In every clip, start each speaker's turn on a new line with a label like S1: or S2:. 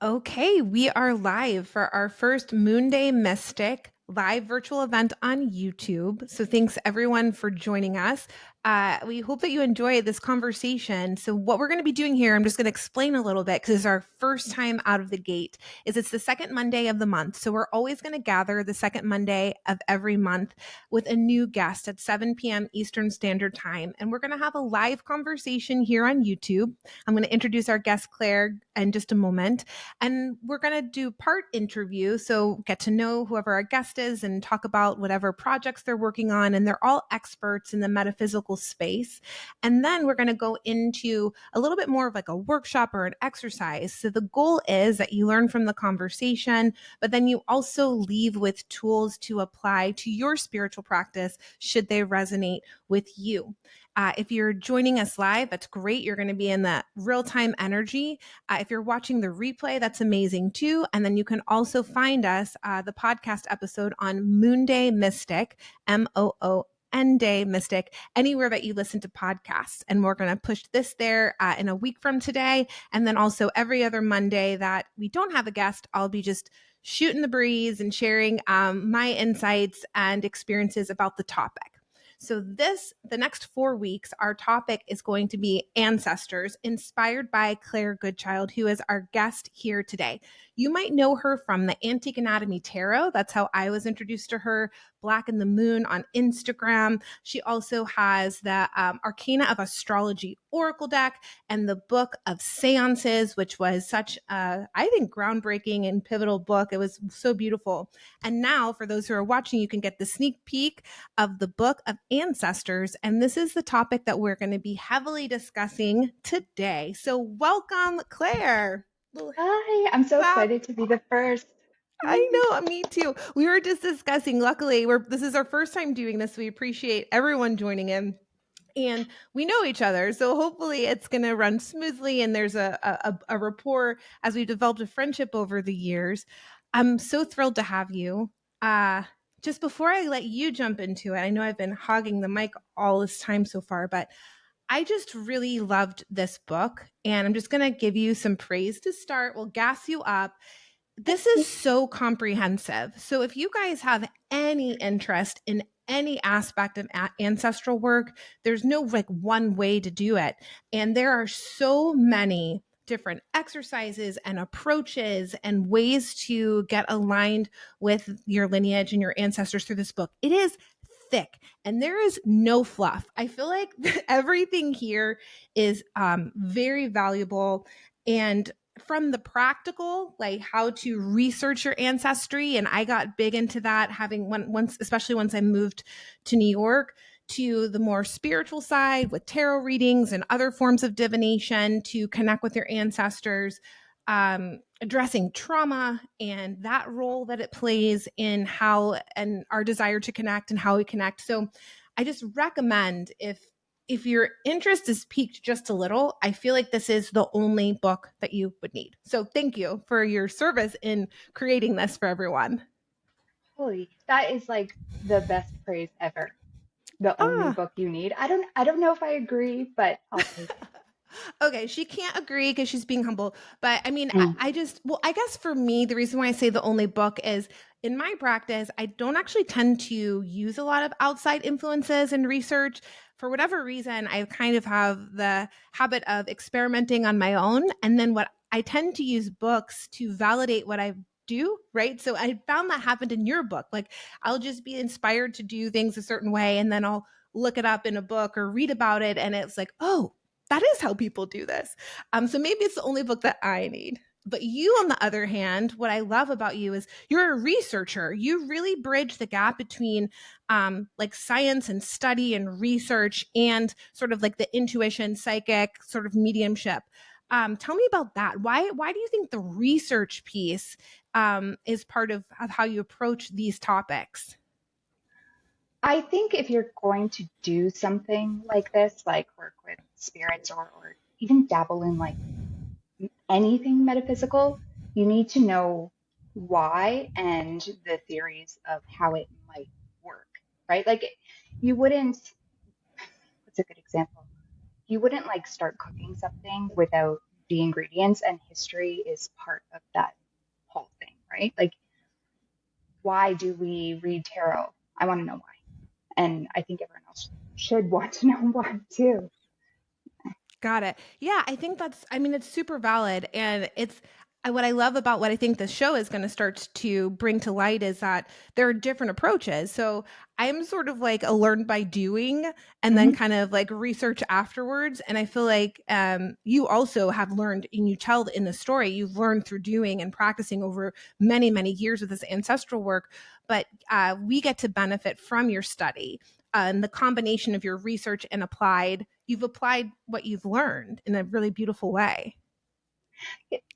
S1: Okay, we are live for our first MoonDay Mystic live virtual event on YouTube. So thanks everyone for joining us. We hope that you enjoy this conversation. So what we're going to be doing here, I'm just going to explain a little bit because it's our first time out of the gate, is it's the second Monday of the month. So we're always going to gather the second Monday of every month with a new guest at 7 p.m. Eastern Standard Time. And we're going to have a live conversation here on YouTube. I'm going to introduce our guest, Claire, in just a moment. And we're going to do part interview. So get to know whoever our guest is and talk about whatever projects they're working on. And they're all experts in the metaphysical space. And then we're going to go into a little bit more of like a workshop or an exercise. So the goal is that you learn from the conversation, but then you also leave with tools to apply to your spiritual practice should they resonate with you. If you're joining us live, that's great. You're going to be in that real-time energy. If you're watching the replay, that's amazing too. And then you can also find us, the podcast episode on MoonDay Mystic, MoonDay Mystic, anywhere that you listen to podcasts. And we're going to push this there in a week from today. And then also every other Monday that we don't have a guest, I'll be just shooting the breeze and sharing my insights and experiences about the topic. So the next 4 weeks, our topic is going to be ancestors, inspired by Claire Goodchild, who is our guest here today. You might know her from the Antique Anatomy Tarot. That's how I was introduced to her. Black and the Moon on Instagram. She also has the Arcana of Astrology Oracle deck and the Book of Seances, which was such a, I think, groundbreaking and pivotal book. It was so beautiful. And now, for those who are watching, you can get the sneak peek of the Book of Ancestors. And this is the topic that we're going to be heavily discussing today. So welcome, Claire.
S2: Hi, I'm so
S1: Clap.
S2: excited to be the first.
S1: I know, me too. We were just discussing, luckily, this is our first time doing this. We appreciate everyone joining in. And we know each other, so hopefully it's going to run smoothly and there's a rapport as we've developed a friendship over the years. I'm so thrilled to have you. Just before I let you jump into it, I know I've been hogging the mic all this time so far, but I just really loved this book, and I'm just going to give you some praise to start. We'll gas you up. This is so comprehensive. So if you guys have any interest in any aspect of ancestral work, there's no like one way to do it. And there are so many different exercises and approaches and ways to get aligned with your lineage and your ancestors through this book. It is thick and there is no fluff. I feel like everything here is very valuable. And from the practical, like how to research your ancestry, and I got big into that, having once, especially once I moved to New York, to the more spiritual side with tarot readings and other forms of divination to connect with your ancestors, addressing trauma and that role that it plays in how and our desire to connect and how we connect. So I just recommend, if your interest is piqued just a little, I feel like this is the only book that you would need. So thank you for your service in creating this for everyone.
S2: Holy, that is like the best praise ever. The only
S1: Ah,
S2: book you need. I don't know if I agree, but I'll take it.
S1: okay. She can't agree because she's being humble. But I mean,
S2: Mm.
S1: I just, well, I guess for me, the reason why I say the only book is in my practice, I don't actually tend to use a lot of outside influences and research. For whatever reason, I kind of have the habit of experimenting on my own. And then what I tend to use books to validate what I do, right? So I found that happened in your book. Like I'll just be inspired to do things a certain way and then I'll look it up in a book or read about it and it's like, oh, that is how people do this. So maybe it's the only book that I need. But you, on the other hand, what I love about you is you're a researcher. You really bridge the gap between like science and study and research and sort of like the intuition, psychic sort of mediumship. Tell me about that. Why do you think the research piece is part of how you approach these topics?
S2: I think if you're going to do something like this, like work with spirits or even dabble in like anything metaphysical, you need to know why and the theories of how it might work, right? Like you wouldn't, what's a good example? You wouldn't like start cooking something without the ingredients, and history is part of that whole thing, right? Like, why do we read tarot? I want to know why. And I think everyone else should want to know why too.
S1: Got it. Yeah, I mean, it's super valid. And what I love about what I think the show is going to start to bring to light is that there are different approaches. So I'm sort of like a learn by doing and then
S2: Mm-hmm.
S1: kind of like research afterwards. And I feel like you also have learned, and you tell in the story, you've learned through doing and practicing over many, many years of this ancestral work. But we get to benefit from your study and the combination of your research and you've applied what you've learned in a really beautiful way.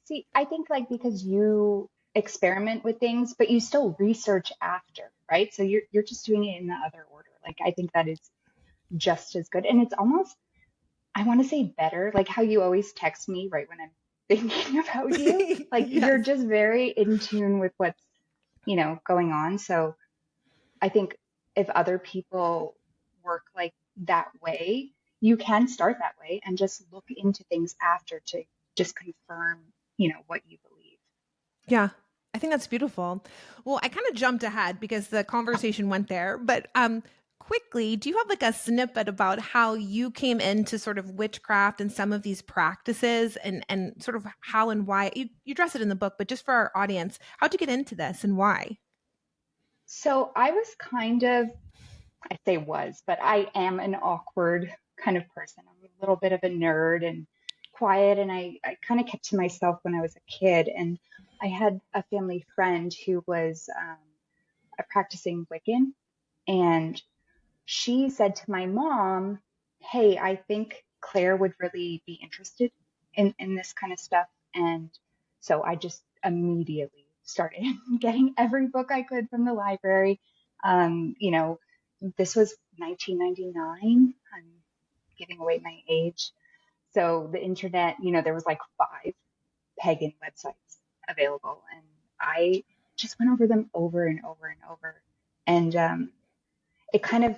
S2: See, I think like because you experiment with things, but you still research after, right? So you're just doing it in the other order. Like I think that is just as good. And it's almost, I want to say better, like how you always text me right when I'm thinking about you. Like you're
S1: Yes.
S2: just very in tune with what's, going on. So I think if other people work like that way, you can start that way and just look into things after to just confirm, what you believe.
S1: Yeah. I think that's beautiful. Well, I kind of jumped ahead because the conversation went there, but quickly, do you have like a snippet about how you came into sort of witchcraft and some of these practices and sort of how and why you address it in the book, but just for our audience, how'd you get into this and why?
S2: So I was kind of, I say was, but I am an awkward kind of person. I'm a little bit of a nerd and quiet, and I kind of kept to myself when I was a kid. And I had a family friend who was a practicing Wiccan, and she said to my mom, "Hey, I think Claire would really be interested in this kind of stuff." And so I just immediately started getting every book I could from the library. This was 1999. I'm giving away my age. So the internet, there was like 5 pagan websites available, and I just went over them over and over and over. And it kind of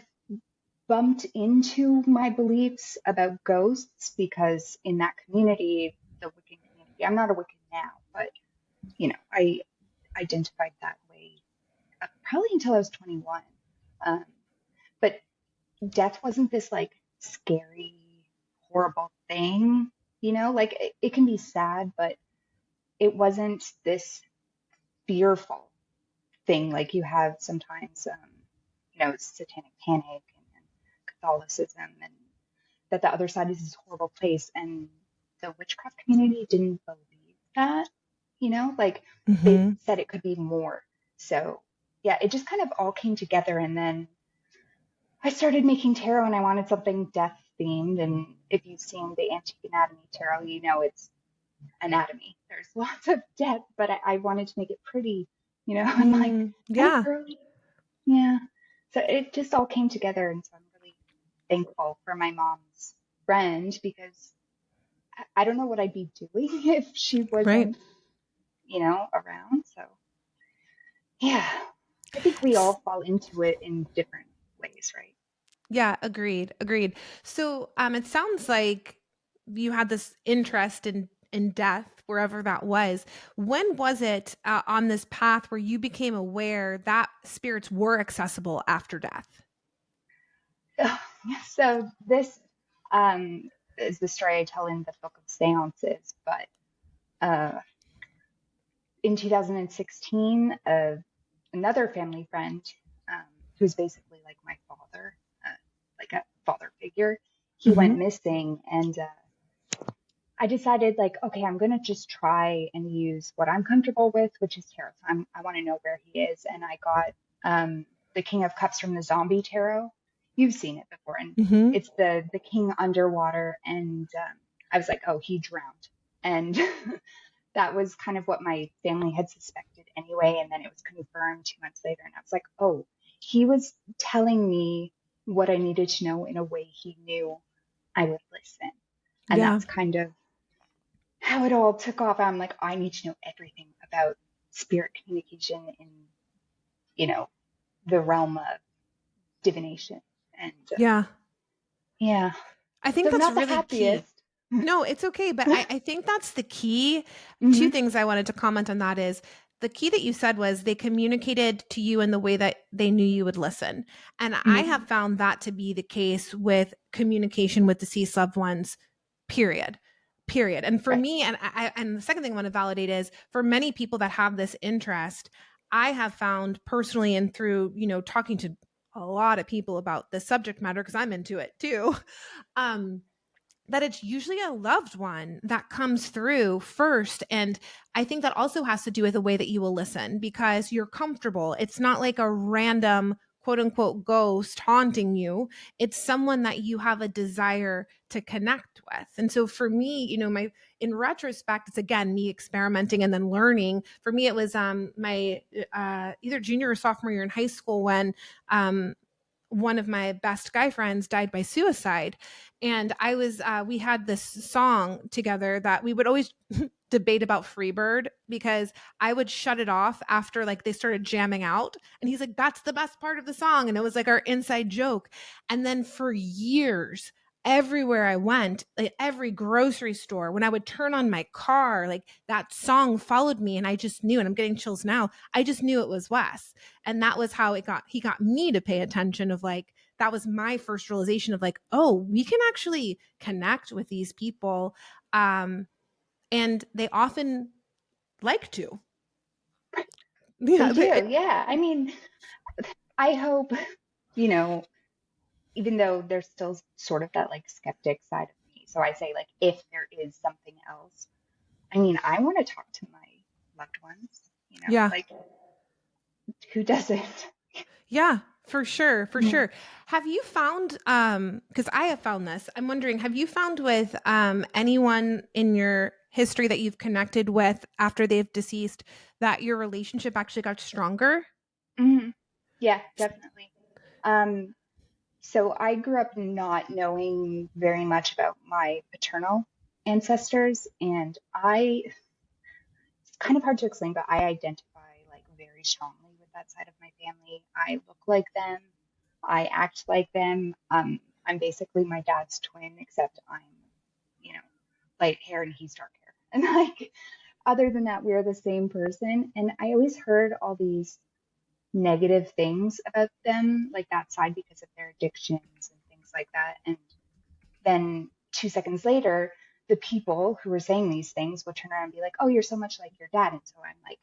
S2: bumped into my beliefs about ghosts because in that community, the Wiccan community, I'm not a Wiccan now, but I identified that way probably until I was 21. Um, but death wasn't this like scary, horrible thing, like it can be sad, but it wasn't this fearful thing like you have sometimes, satanic panic and Catholicism, and that the other side is this horrible place. And the witchcraft community didn't believe that, like they
S1: Hmm.
S2: said it could be more. So yeah, it just kind of all came together. And then I started making tarot and I wanted something death themed. And if you've seen the Antique Anatomy tarot, it's anatomy. There's lots of death, but I wanted to make it pretty, and like kind of
S1: Yeah.
S2: girly. Yeah. So it just all came together. And so I'm really thankful for my mom's friend because I don't know what I'd be doing if she
S1: Right.
S2: wasn't, around. So yeah, I think we all fall into it in different ways, right?
S1: Yeah, agreed, agreed. So, it sounds like you had this interest in death, wherever that was. When was it on this path where you became aware that spirits were accessible after death?
S2: So this is the story I tell in the Book of Seances, but uh, in 2016, another family friend um, who's basically like my father, uh, like a father figure, he went
S1: Hmm.
S2: missing, and I decided like, okay, I'm gonna just try and use what I'm comfortable with, which is tarot. So I want to know where he is, and I got the King of Cups from the Zombie Tarot. You've seen it before, and
S1: Hmm.
S2: it's the king underwater, and I was like, oh, he drowned, and that was kind of what my family had suspected anyway, and then it was confirmed 2 months later, and I was like, oh, he was telling me what I needed to know in a way he knew I would listen, and
S1: Yeah.
S2: that's kind of how it all took off. I'm like, I need to know everything about spirit communication in, you know, the realm of divination. And
S1: Yeah.
S2: yeah,
S1: I think
S2: so
S1: that's
S2: not the
S1: really key.
S2: happiest.
S1: No, it's okay. But I think that's the key. Two
S2: Hmm.
S1: things I wanted to comment on that is the key that you said was they communicated to you in the way that they knew you would listen. And I
S2: Hmm.
S1: have found that to be the case with communication with deceased loved ones, period. Period. And for
S2: Right.
S1: me, and the second thing I want to validate is for many people that have this interest, I have found personally and through, talking to a lot of people about this subject matter because I'm into it too. Um, that it's usually a loved one that comes through first. And I think that also has to do with the way that you will listen because you're comfortable. It's not like a random quote unquote ghost haunting you. It's someone that you have a desire to connect with. And so for me, my in retrospect, it's again me experimenting and then learning. For me, it was my either junior or sophomore year in high school when one of my best guy friends died by suicide. And we had this song together that we would always debate about Freebird because I would shut it off after like they started jamming out. And he's like, that's the best part of the song. And it was like our inside joke. And then for years, everywhere I went, like every grocery store, when I would turn on my car, like that song followed me. And I just knew, and I'm getting chills now, I just knew it was Wes. And that was how he got me to pay attention of like, that was my first realization of like, oh, we can actually connect with these people. And they often like to.
S2: They
S1: Yeah.
S2: do. Yeah. I mean, I hope, you know, even though there's still sort of that like skeptic side of me. So I say, like, if there is something else, I mean, I want to talk to my loved ones,
S1: Yeah.
S2: like, who doesn't?
S1: Yeah, for sure, for
S2: Yeah.
S1: sure. Have you found because I have found this. I'm wondering, have you found with anyone in your history that you've connected with after they've deceased that your relationship actually got stronger?
S2: Hmm. Yeah, definitely. Um, so I grew up not knowing very much about my paternal ancestors, and it's kind of hard to explain, but I identify like very strongly with that side of my family. I look like them. I act like them. I'm basically my dad's twin, except I'm, you know, light hair and he's dark hair. And like, other than that, we're the same person. And I always heard all these negative things about them, like that side, because of their addictions and things like that. And then 2 seconds later, the people who were saying these things would turn around and be like, "Oh, you're so much like your dad." And so I'm like,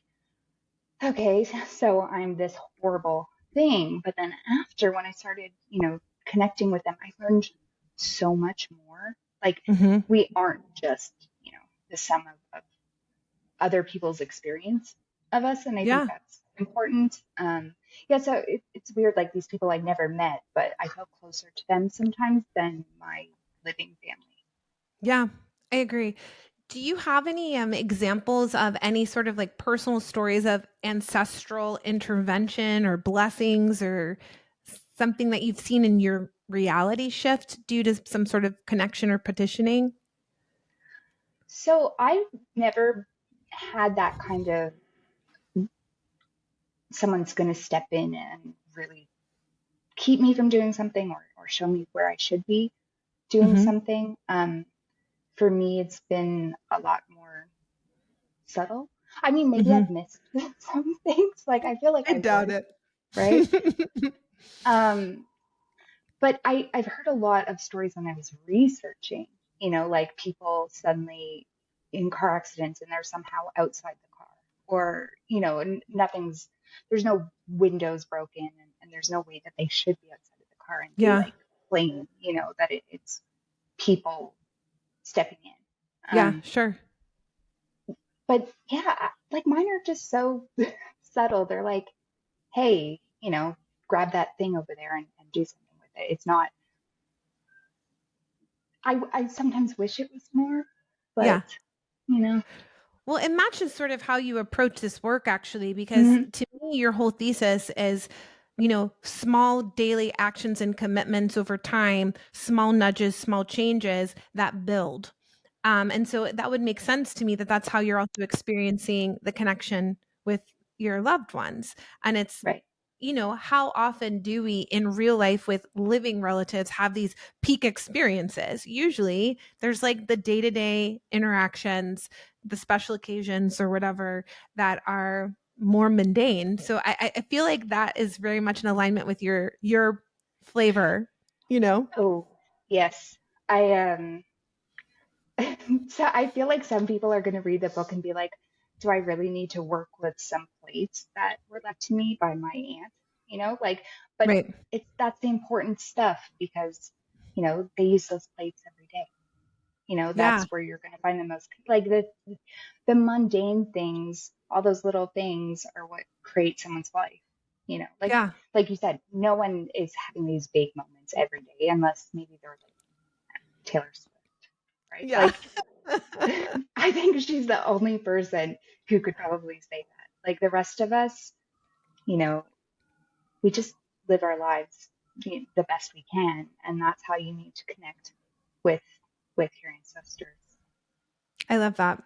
S2: okay, so I'm this horrible thing. But then after, when I started, connecting with them, I learned so much more. Like,
S1: Mm-hmm.
S2: we aren't just, the sum of other people's experience of us. And I think
S1: Yeah.
S2: that's important. Yeah, so it's weird. Like, these people I never met, but I felt closer to them sometimes than my living family.
S1: Yeah, I agree. Do you have any examples of any sort of like personal stories of ancestral intervention or blessings or something that you've seen in your reality shift due to some sort of connection or petitioning?
S2: So I never had that kind of someone's going to step in and really keep me from doing something, or show me where I should be doing
S1: Hmm.
S2: something. For me, it's been a lot more subtle. I mean, maybe
S1: Hmm.
S2: I've missed some things. Like, I feel like
S1: I
S2: I
S1: doubt
S2: would,
S1: it.
S2: right? Um, but I've heard a lot of stories when I was researching, like people suddenly in car accidents and they're somehow outside the car, or, nothing's, there's no windows broken, and there's no way that they should be outside of the car, and they
S1: Yeah.
S2: like claim, that it's people stepping in.
S1: Yeah, sure.
S2: But yeah, like, mine are just so subtle. They're like, hey, grab that thing over there and do something with it. It's not, I sometimes wish it was more,
S1: Yeah.
S2: but you know,
S1: Well, it matches sort of how you approach this work, actually, because
S2: mhm,
S1: to me, your whole thesis is, small daily actions and commitments over time, small nudges, small changes that build. And so that would make sense to me that that's how you're also experiencing the connection with your loved ones. And it's,
S2: right.
S1: how often do we in real life with living relatives have these peak experiences? Usually there's like the day-to-day interactions, the special occasions or whatever that are more mundane. So I feel like that is very much in alignment with your flavor, you know?
S2: Oh, yes. I so I feel like some people are going to read the book and be like, do I really need to work with some plates that were left to me by my aunt? Like, but
S1: Right.
S2: that's the important stuff because, they use those plates every day.
S1: Yeah.
S2: That's where you're going to find the most, like the mundane things, all those little things are what create someone's life. Like
S1: Yeah.
S2: you said, no one is having these big moments every day unless maybe they're like Taylor Swift, right?
S1: Yeah.
S2: Like I think she's the only person who could probably say that. Like the rest of us, you know, we just live our lives the best we can, and that's how you need to connect with your ancestors.
S1: I love that.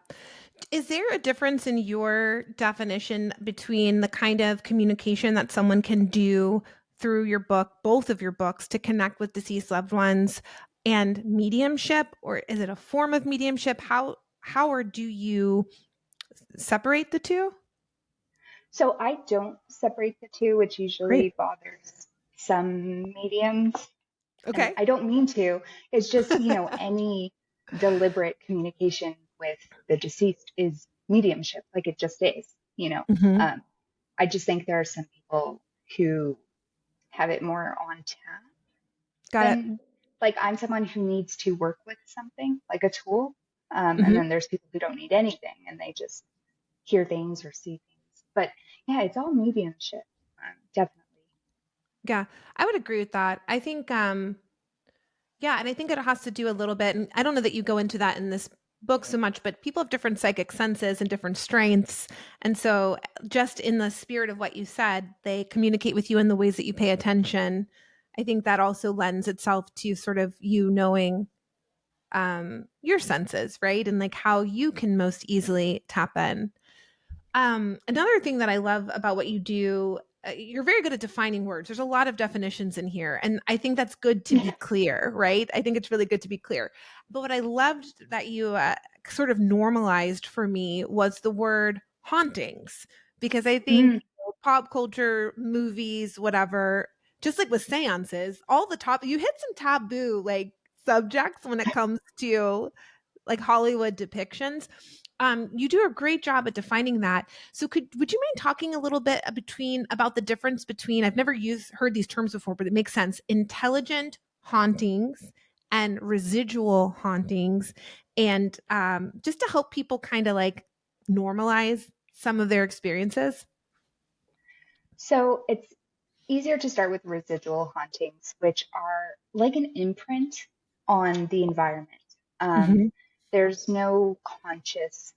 S1: Is there a difference in your definition between the kind of communication that someone can do through your book, both of your books, to connect with deceased loved ones and mediumship, or is it a form of mediumship? How or do you separate the two?
S2: So I don't separate the two, which
S1: Great.
S2: usually bothers some mediums, and
S1: Okay.
S2: I don't mean to. It's just, any deliberate communication with the deceased is mediumship, like it just is.
S1: Hmm.
S2: Um, I just think there are some people who have it more on tap
S1: Got it.
S2: than, like, I'm someone who needs to work with something like a tool. And
S1: Hmm.
S2: then there's people who don't need anything and they just hear things or see things. But yeah, it's all mediumship, definitely.
S1: Yeah, I would agree with that. I think yeah, and I think it has to do a little bit, and I don't know that you go into that in this book so much, but people have different psychic senses and different strengths. And so, just in the spirit of what you said, they communicate with you in the ways that you pay attention. I think that also lends itself to sort of you knowing your senses, right? And like how you can most easily tap in. Another thing that I love about what you do, you're very good at defining words. There's a lot of definitions in here, and I think that's good to be clear, right? I think it's really good to be clear. But what I loved that you sort of normalized for me was the word hauntings, because I think
S2: Mm,
S1: pop culture, movies, whatever, just like with seances, all the top, you hit some taboo like subjects when it comes to like Hollywood depictions. You do a great job at defining that. So would you mind talking a little bit about the difference between, I've never heard these terms before, but it makes sense, intelligent hauntings and residual hauntings, and just to help people kind of like normalize some of their experiences.
S2: so it's easier to start with residual hauntings, which are like an imprint on the environment. Um,
S1: Hmm.
S2: there's no consciousness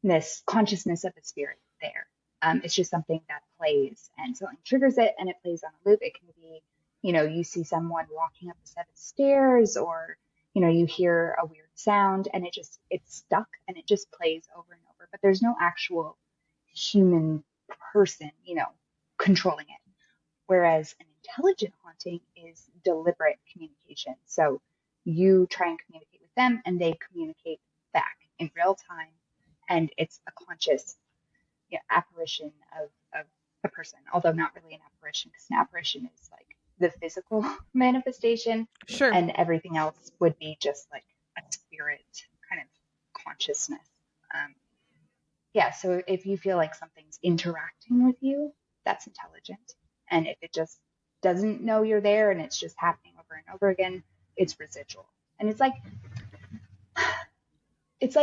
S2: of the spirit there. It's just something that plays, and something triggers it, and it plays on a loop. It can be, you see someone walking up a set of stairs, or you hear a weird sound, and it's stuck, and it just plays over and over. But there's no actual human person, controlling it. Whereas an intelligent haunting is deliberate communication. So you try and communicate with them and they communicate back in real time. And it's a conscious apparition of a person, although not really an apparition, because an apparition is like the physical manifestation,
S1: Sure.
S2: and everything else would be just like a spirit kind of consciousness. Um, yeah, so if you feel like something's interacting with you, that's intelligent. And if it just doesn't know you're there and it's just happening over and over again, it's residual. And it's like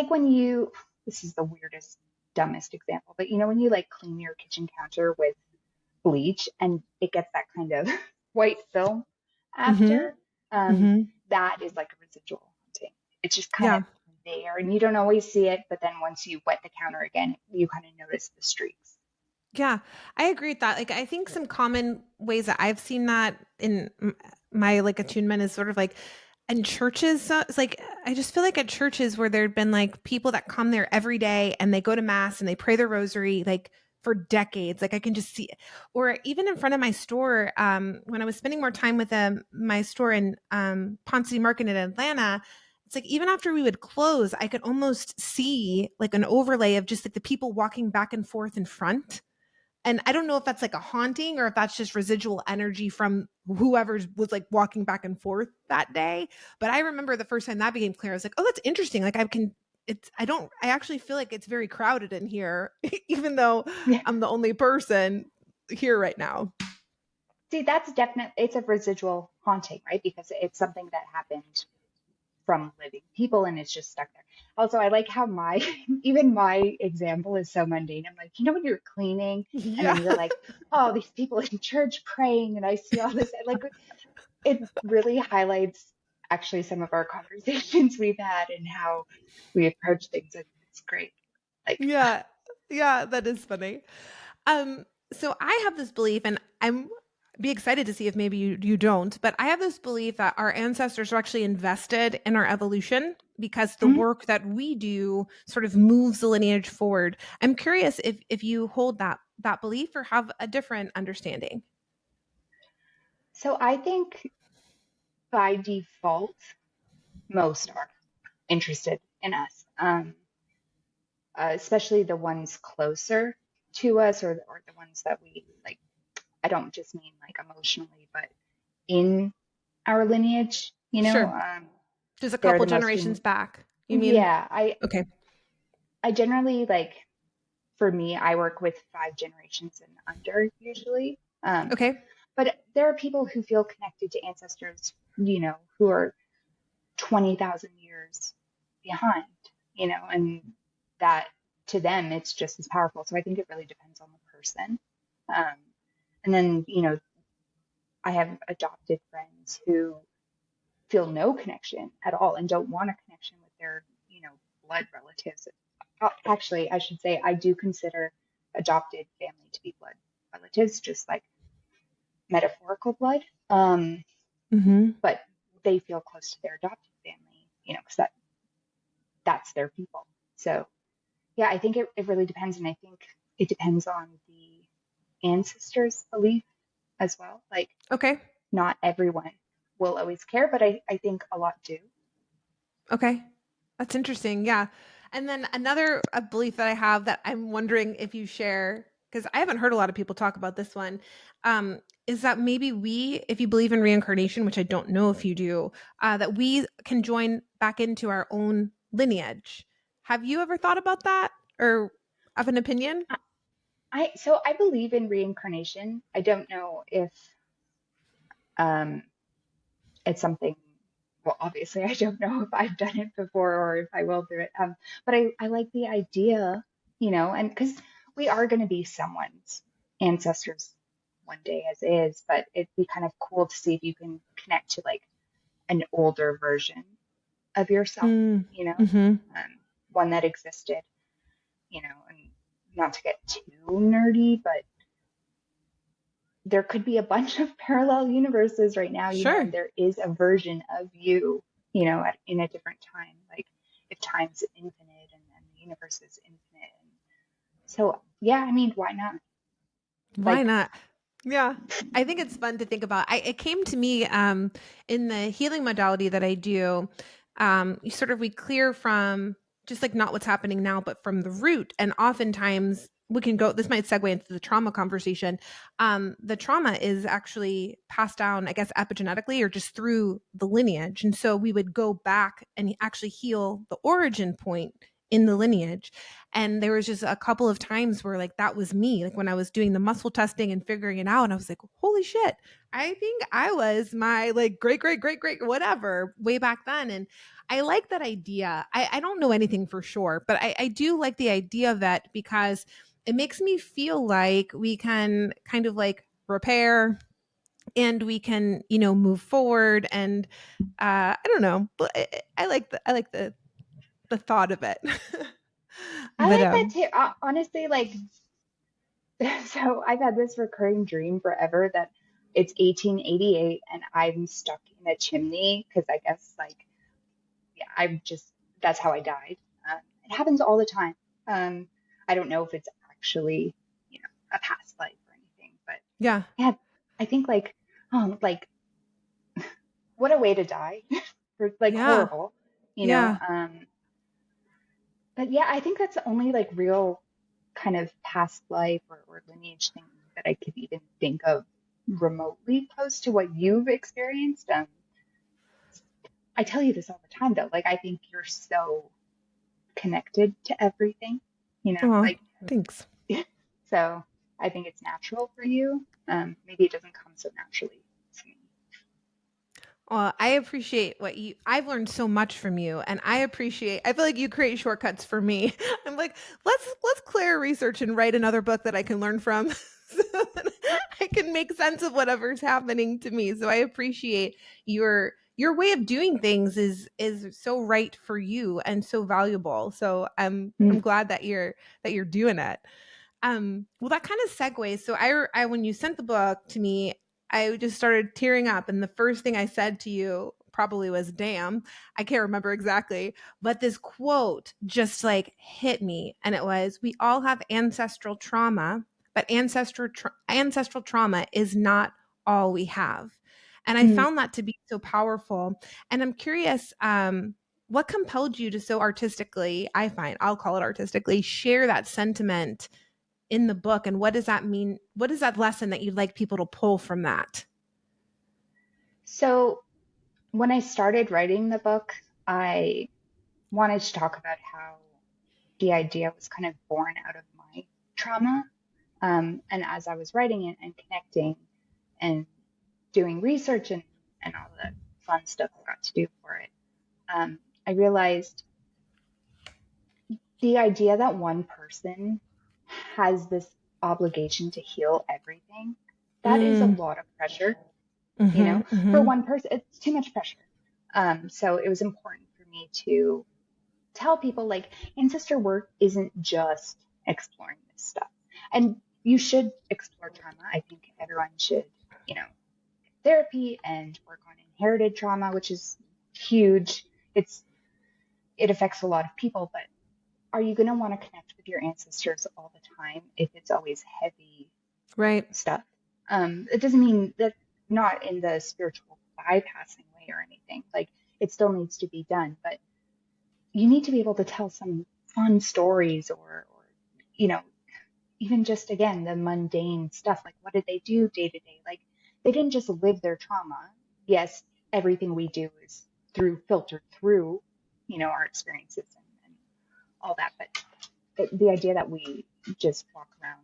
S2: when you, this is the weirdest, dumbest example, but when you like clean your kitchen counter with bleach and it gets that kind of white film
S1: Hmm.
S2: after, um,
S1: Hmm.
S2: that is like a residual haunting. It's just kind of
S1: Yeah.
S2: there and you don't always see it, but then once you wet the counter again, you kind of notice the streaks.
S1: Yeah, I agree with that. Like, I think some common ways that I've seen that in my like attunement is sort of like in churches. It's like I just feel like at churches where there'd been like people that come there every day and they go to mass and they pray their rosary like for decades. Like I can just see it. Or even in front of my store, when I was spending more time with my store in Ponce Market in Atlanta, it's like even after we would close, I could almost see like an overlay of just like the people walking back and forth in front. And I don't know if that's like a haunting or if that's just residual energy from whoever was like walking back and forth that day. But I remember the first time that became clear, I was like, oh, that's interesting. Like I can, I actually feel like it's very crowded in here, even though
S2: Yeah.
S1: I'm the only person here right now.
S2: See, that's definitely, it's a residual haunting, right? Because it's something that happened from living people and it's just stuck there. Also, I like how my, even my example is so mundane. I'm like, when you're cleaning and
S1: Yeah.
S2: then you're like, oh, these people in church praying and I see all this, like it really highlights actually some of our conversations we've had and how we approach things. And it's great. Like,
S1: Yeah. Yeah. That is funny. Um, so I have this belief, and I'm be excited to see if maybe you don't, but I have this belief that our ancestors are actually invested in our evolution because the
S2: mhm.
S1: work that we do sort of moves the lineage forward. I'm curious if you hold that belief or have a different understanding.
S2: So I think by default, most are interested in us, especially the ones closer to us or the ones that we like. I don't just mean like emotionally, but in our lineage,
S1: Sure. Just a
S2: they're
S1: couple
S2: the most,
S1: generations back. You mean?
S2: yeah,
S1: Okay.
S2: I generally like, for me, I work with 5 generations and under usually.
S1: Okay.
S2: But there are people who feel connected to ancestors, who are 20,000 years behind, and that to them, it's just as powerful. So I think it really depends on the person. Um, and then, I have adopted friends who feel no connection at all and don't want a connection with their, blood relatives. Actually, I should say I do consider adopted family to be blood relatives, just like metaphorical blood.
S1: Mm-hmm.
S2: But they feel close to their adopted family, because that's their people. So yeah, I think it really depends, and I think it depends on the ancestors' belief as well. Like
S1: Okay.
S2: not everyone will always care, but I think a lot do.
S1: Okay. That's interesting. Yeah. And then another a belief that I have that I'm wondering if you share, because I haven't heard a lot of people talk about this one, is that maybe if you believe in reincarnation, which I don't know if you do, that we can join back into our own lineage. Have you ever thought about that or have an opinion?
S2: I believe in reincarnation. I don't know if um, it's something. Well, obviously, I don't know if I've done it before or if I will do it. But I like the idea, and because we are going to be someone's ancestors one day as is, but it'd be kind of cool to see if you can connect to like an older version of yourself,
S1: Mm,
S2: you know,
S1: hmm.
S2: one that existed, and not to get too nerdy, but there could be a bunch of parallel universes right now, and
S1: Sure.
S2: there is a version of you, in a different time. Like if time's infinite and the universe is infinite. And so, yeah, I mean, why not?
S1: Why
S2: Like,
S1: not? Yeah. I think it's fun to think about. It came to me in the healing modality that I do. We clear from just like not what's happening now, but from the root. And oftentimes we can go, this might segue into the trauma conversation. The trauma is actually passed down, I guess, epigenetically or just through the lineage. And so we would go back and actually heal the origin point in the lineage. And there was just a couple of times where like that was me, like when I was doing the muscle testing and figuring it out, and I was like, holy shit, I think I was my like great whatever way back then. And I like that idea. I don't know anything for sure, but I do like the idea of that because it makes me feel like we can kind of like repair and we can, move forward. And I don't know, but I like the thought of it.
S2: I
S1: but
S2: like that too. Honestly, like, so I've had this recurring dream forever that it's 1888 and I'm stuck in a chimney because I guess, like, yeah, that's how I died. It happens all the time. Um, I don't know if it's actually, a past life or anything. But
S1: Yeah.
S2: yeah, I think like what a way to die. For like
S1: Yeah.
S2: horrible, you know.
S1: Yeah.
S2: But yeah, I think that's the only like real kind of past life or lineage thing that I could even think of remotely close to what you've experienced. I tell you this all the time though, like I think you're so connected to everything,
S1: Oh,
S2: like
S1: thanks.
S2: so I think it's natural for you. Maybe it doesn't come so naturally to me.
S1: Well, I appreciate I've learned so much from you, and I feel like you create shortcuts for me. I'm like, let's clear research and write another book that I can learn from so that I can make sense of whatever's happening to me. So I appreciate your way of doing things is so right for you and so valuable. So I'm
S2: Mm.
S1: glad that you're doing it. Well, that kind of segues. So I when you sent the book to me, I just started tearing up, and the first thing I said to you probably was, "Damn," I can't remember exactly, but this quote just like hit me, and it was, "We all have ancestral trauma, but ancestral trauma is not all we have," and I
S2: Mm.
S1: found that to be so powerful. And I'm curious, what compelled you to so artistically, I'll call it artistically, share that sentiment in the book, and what does that mean? What is that lesson that you'd like people to pull from that?
S2: So when I started writing the book, I wanted to talk about how the idea was kind of born out of my trauma. And as I was writing it and connecting and doing research and all the fun stuff I got to do for it, I realized the idea that one person has this obligation to heal everything, that is a
S1: Mm,
S2: lot of pressure,
S1: mm-hmm,
S2: for
S1: mm-hmm.
S2: one person. It's too much pressure. So it was important for me to tell people like ancestor work isn't just exploring this stuff. And you should explore trauma. I think everyone should, you know, therapy and work on inherited trauma, which is huge. It affects a lot of people, but are you going to want to connect with your ancestors all the time if it's always heavy
S1: Right.
S2: stuff? It doesn't mean that, not in the spiritual bypassing way or anything. Like it still needs to be done, but you need to be able to tell some fun stories or you know, even just again the mundane stuff. Like what did they do day to day? Like they didn't just live their trauma. Yes, everything we do is filtered through, our experiences and all that. But the idea that we just walk around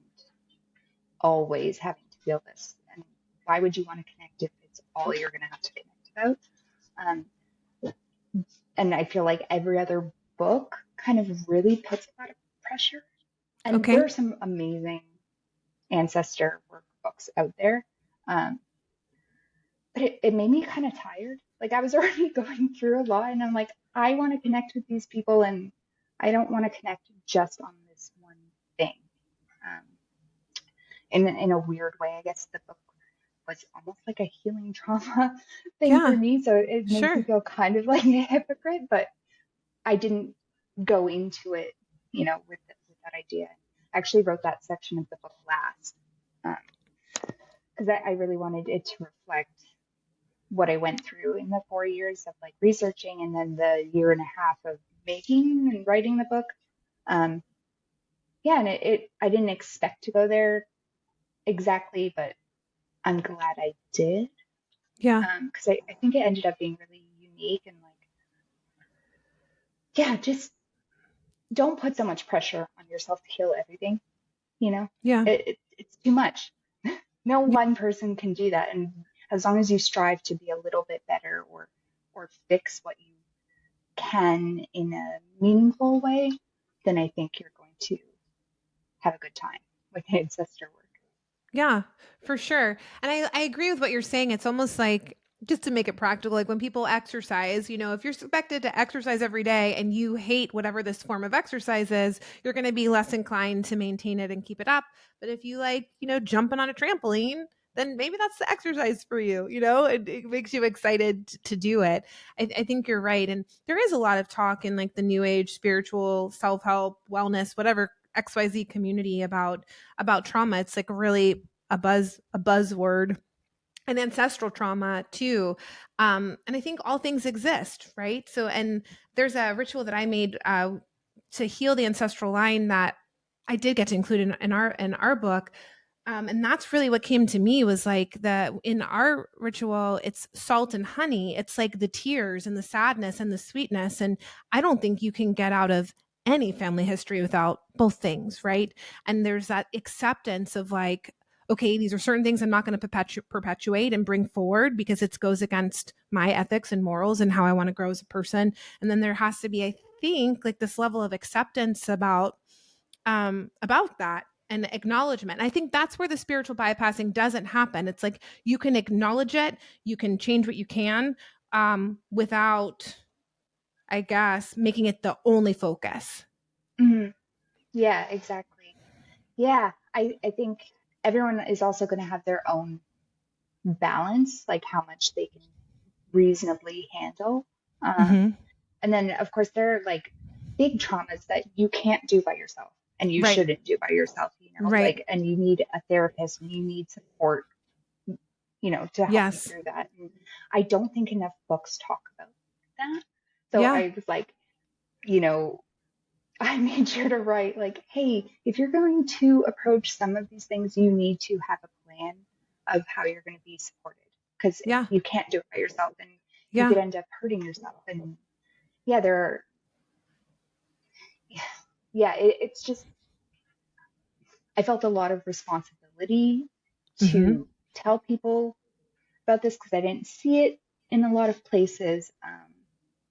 S2: always having to feel this, and why would you want to connect if it's all you're going to have to connect about? Um, and I feel like every other book kind of really puts a lot of pressure. And
S1: Okay.
S2: there are some amazing ancestor workbooks out there. Um, but it made me kind of tired. Like I was already going through a lot, and I'm like, I want to connect with these people, and I don't want to connect just on this one thing. Um, in a weird way, I guess the book was almost like a healing trauma thing for
S1: Yeah.
S2: me. So it makes me
S1: Sure.
S2: feel kind of like a hypocrite, but I didn't go into it, with that idea. I actually wrote that section of the book last because I really wanted it to reflect what I went through in the 4 years of like researching and then the year and a half of making and writing the book. Um, yeah, and I didn't expect to go there exactly, but I'm glad I did
S1: Yeah.
S2: because I think it ended up being really unique and like, yeah, just don't put so much pressure on yourself to heal everything.
S1: Yeah.
S2: It's too much. No one person can do that, and as long as you strive to be a little bit better or fix what you can in a meaningful way, then I think you're going to have a good time with ancestor work.
S1: Yeah, for sure. And I agree with what you're saying. It's almost like, just to make it practical, like when people exercise, if you're expected to exercise every day and you hate whatever this form of exercise is, you're going to be less inclined to maintain it and keep it up. But if you like, jumping on a trampoline, then maybe that's the exercise for you. It makes you excited to do it. I think you're right. And there is a lot of talk in like the new age, spiritual, self help, wellness, whatever XYZ community about trauma. It's like really a buzzword, and ancestral trauma too. And I think all things exist, right? So, and there's a ritual that I made to heal the ancestral line that I did get to include in our book. And that's really what came to me, was like the in our ritual, it's salt and honey. It's like the tears and the sadness and the sweetness. And I don't think you can get out of any family history without both things, right? And there's that acceptance of like, okay, these are certain things I'm not going to perpetuate and bring forward because it goes against my ethics and morals and how I want to grow as a person. And then there has to be, I think, like this level of acceptance about that and acknowledgement. I think that's where the spiritual bypassing doesn't happen. It's like you can acknowledge it, you can change what you can, without, I guess, making it the only focus.
S2: Mhm. Yeah, exactly. Yeah, I think everyone is also going to have their own balance, like how much they can reasonably handle.
S1: Mm-hmm.
S2: And then, of course, there are like big traumas that you can't do by yourself and you
S1: Right.
S2: shouldn't do by yourself,
S1: Right.
S2: like, and you need a therapist and you need support, to help you
S1: Yes.
S2: through that. And I don't think enough books talk about that. So
S1: Yeah.
S2: I was like, you know, I made sure to write like, hey, if you're going to approach some of these things, you need to have a plan of how you're going to be supported because
S1: Yeah.
S2: you can't do it by yourself and you
S1: Yeah.
S2: could end up hurting yourself. And yeah, there are, yeah, it's just, I felt a lot of responsibility
S1: Mm-hmm.
S2: to tell people about this because I didn't see it in a lot of places.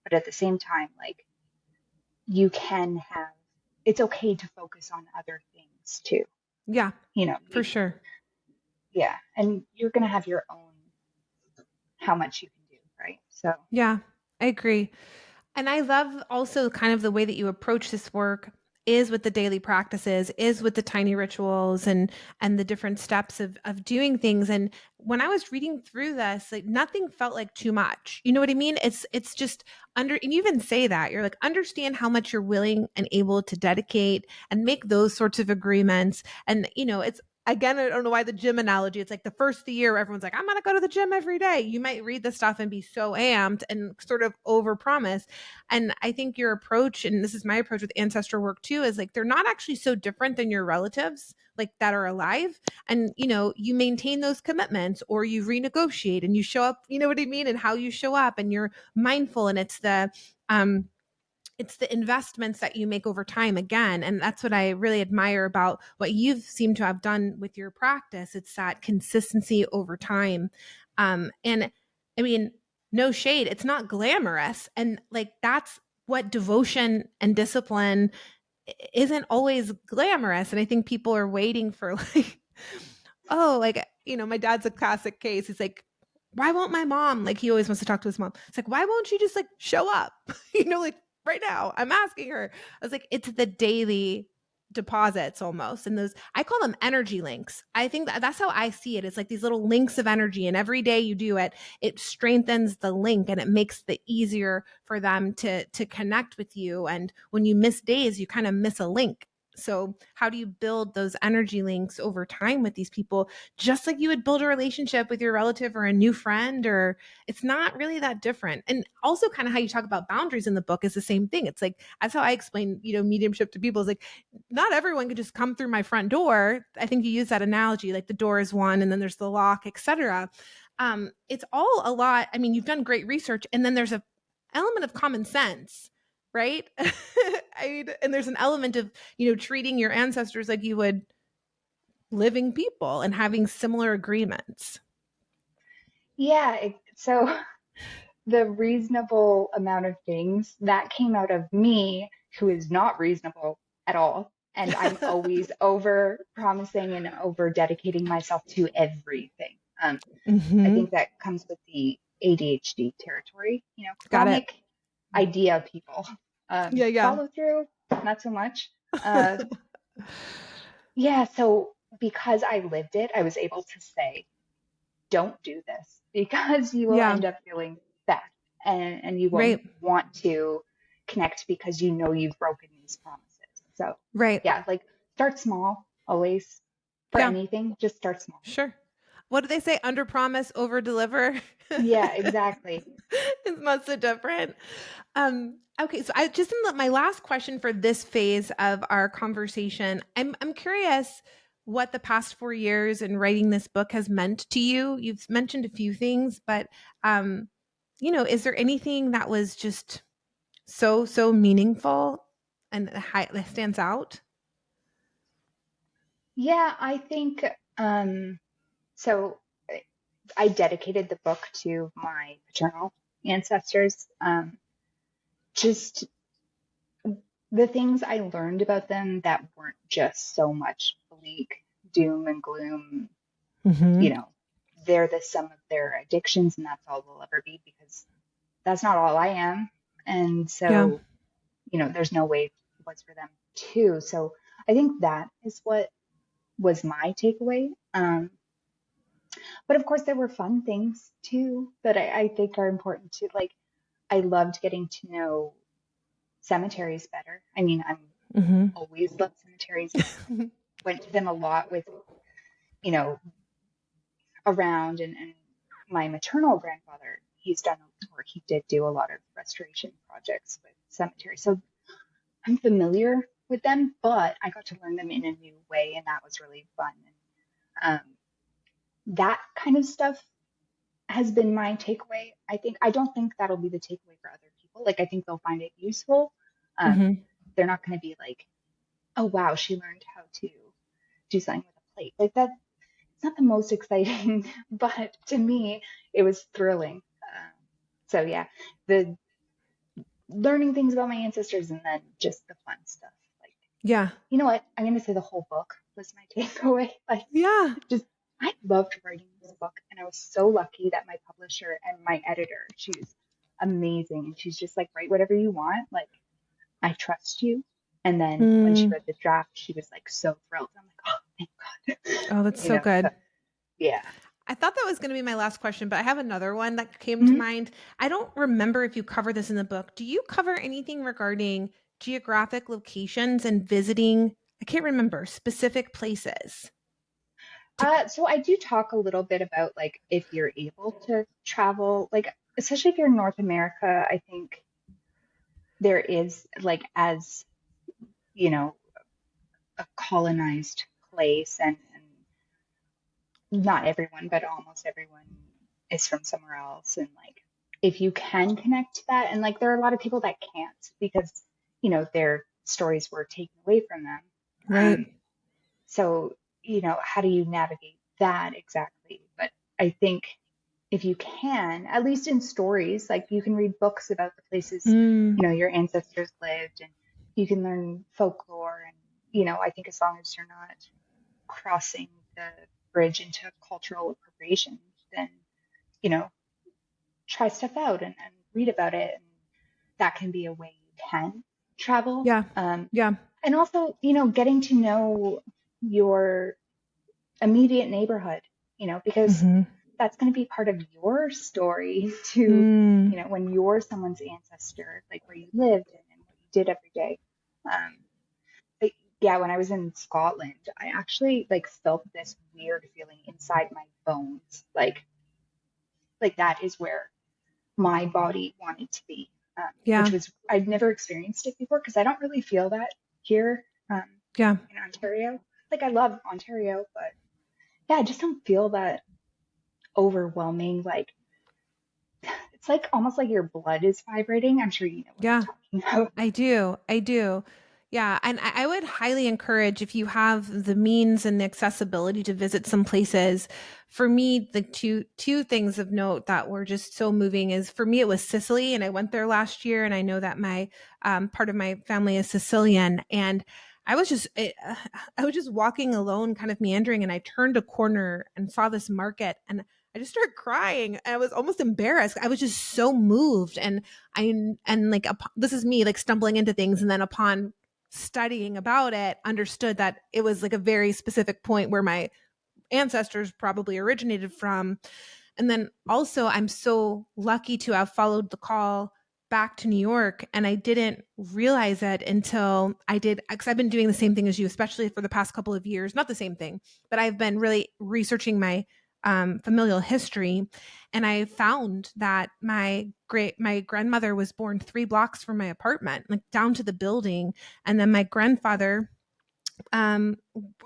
S2: But at the same time, like, you can have, it's okay to focus on other things too.
S1: Yeah,
S2: You know,
S1: for
S2: you,
S1: sure.
S2: yeah, and you're going to have your own, how much you can do, right? So,
S1: Yeah, I agree. And I love also kind of the way that you approach this work is with the daily practices, is with the tiny rituals and the different steps of doing things. And when I was reading through this, like nothing felt like too much. You know what I mean? It's just under, and you even say that you're like, understand how much you're willing and able to dedicate and make those sorts of agreements. And it's, again, I don't know why the gym analogy. It's like the first of the year, everyone's like, I'm gonna go to the gym every day. You might read the stuff and be so amped and sort of overpromise. And I think your approach, and this is my approach with ancestor work too, is like they're not actually so different than your relatives, like that are alive. And you maintain those commitments or you renegotiate and you show up, you know what I mean, and how you show up and you're mindful. And it's the investments that you make over time again. And that's what I really admire about what you've seemed to have done with your practice. It's that consistency over time. And I mean, no shade, it's not glamorous. And like that's what devotion and discipline isn't always glamorous. And I think people are waiting for like, oh, like, my dad's a classic case. He's like, why won't my mom, like he always wants to talk to his mom. It's like, why won't she just like show up? Like right now, I'm asking her. I was like, it's the daily deposits almost. And those, I call them energy links. I think that's how I see it. It's like these little links of energy. And every day you do it, it strengthens the link and it makes it easier for them to connect with you. And when you miss days, you kind of miss a link. So, how do you build those energy links over time with these people, just like you would build a relationship with your relative or a new friend? Or it's not really that different. And also, kind of how you talk about boundaries in the book is the same thing. It's like, that's how I explain, mediumship to people. Is like, not everyone could just come through my front door. I think you use that analogy, like the door is one and then there's the lock, etc. It's all a lot. I mean, you've done great research, and then there's a element of common sense, right? And there's an element of treating your ancestors like you would living people and having similar agreements.
S2: yeah, so the reasonable amount of things that came out of me, who is not reasonable at all. And I'm always over promising and over dedicating myself to everything. I
S1: Hmm.
S2: think that comes with the ADHD territory,
S1: Got it.
S2: chronic idea people.
S1: Yeah, yeah.
S2: Follow through, not so much. Uh, yeah, so because I lived it, I was able to say, don't do this because you will
S1: Yeah.
S2: end up feeling bad and you won't
S1: Right.
S2: want to connect because you've broken these promises. So
S1: Right.
S2: yeah, like start small always for
S1: Yeah.
S2: anything. Just start small.
S1: Sure. What do they say? Under promise, over deliver.
S2: Yeah, exactly.
S1: It's not so different. Okay, so I just in my last question for this phase of our conversation, I'm curious what the past 4 years in writing this book has meant to you. You've mentioned a few things, but um, is there anything that was just so meaningful and that stands out?
S2: Yeah, I think so I dedicated the book to my paternal ancestors. Just the things I learned about them that weren't just so much bleak doom and gloom,
S1: Mm-hmm.
S2: you know, they're the sum of their addictions and that's all they'll ever be because that's not all I am. And
S1: Yeah.
S2: so, there's no way it was for them too. So I think that is what was my takeaway. But of course, there were fun things too that I think are important too. Like, I loved getting to know cemeteries better. I mean, I'm
S1: Mm-hmm.
S2: always loved cemeteries and went to them a lot with, you know, around and my maternal grandfather, he's done, or he did do a lot of restoration projects with cemeteries. So I'm familiar with them, but I got to learn them in a new way, and that was really fun. And that kind of stuff has been my takeaway. I don't think that'll be the takeaway for other people. Like I think they'll find it useful. Um,
S1: Mm-hmm.
S2: they're not going to be like, oh wow, she learned how to do something with a plate. Like that, it's not the most exciting, but to me, it was thrilling. So yeah, the learning things about my ancestors and then just the fun stuff. Like,
S1: Yeah.
S2: you know what? I'm going to say the whole book was my takeaway. Like,
S1: Yeah.
S2: just I loved writing this book, and I was so lucky that my publisher and my editor, she's amazing, and she's just like, write whatever you want. Like, I trust you. And then when she
S1: Mm.
S2: read the draft, she was like so thrilled. I'm like, oh, thank God.
S1: Oh, that's so
S2: So
S1: good.
S2: yeah.
S1: I thought that was going to be my last question, but I have another one that came to
S2: Mhm.
S1: mind. I don't remember if you cover this in the book. Do you cover anything regarding geographic locations and visiting? I can't remember specific places. To,
S2: So I do talk a little bit about like if you're able to travel, like especially if you're in North America, I think there is like as you know a colonized place, and not everyone, but almost everyone is from somewhere else. And like, if you can connect to that, and like, there are a lot of people that can't because, their stories were taken away from them.
S1: right.
S2: Um, so, how do you navigate that exactly? But I think if you can, at least in stories, like you can read books about the places,
S1: Mm,
S2: your ancestors lived and you can learn folklore. And, I think as long as you're not crossing the bridge into cultural appropriation, then, you know, try stuff out and read about it. And that can be a way you can travel.
S1: yeah. Yeah.
S2: And also, getting to know your immediate neighborhood, because
S1: Hmm.
S2: that's going to be part of your story to,
S1: Mm,
S2: when you're someone's ancestor, like where you lived and what you did every day. Um, but yeah, when I was in Scotland, I actually like felt this weird feeling inside my bones, like that is where my body wanted to be,
S1: yeah.
S2: which was I'd never experienced it before because I don't really feel that here
S1: Yeah.
S2: in Ontario. Like I love Ontario, but yeah, I just don't feel that overwhelming. Like it's like almost like your blood is vibrating. I'm sure you know what
S1: Yeah.
S2: I'm talking about.
S1: I do. I do. Yeah. And I would highly encourage if you have the means and the accessibility to visit some places. For me, the two things of note that were just so moving is for me, it was Sicily. And I went there last year. And I know that my part of my family is Sicilian. And I was just walking alone, kind of meandering, and I turned a corner and saw this market, and I just started crying. I was almost embarrassed. I was just so moved, and like this is me like stumbling into things, and then upon studying about it, understood that it was like a very specific point where my ancestors probably originated from. And then also, I'm so lucky to have followed the call back to New York, and I didn't realize it until I did, because I've been doing the same thing as you, especially for the past couple of years. Not the same thing, but I've been really researching my familial history, and I found that my grandmother was born 3 blocks from my apartment, like down to the building, and then my grandfather um,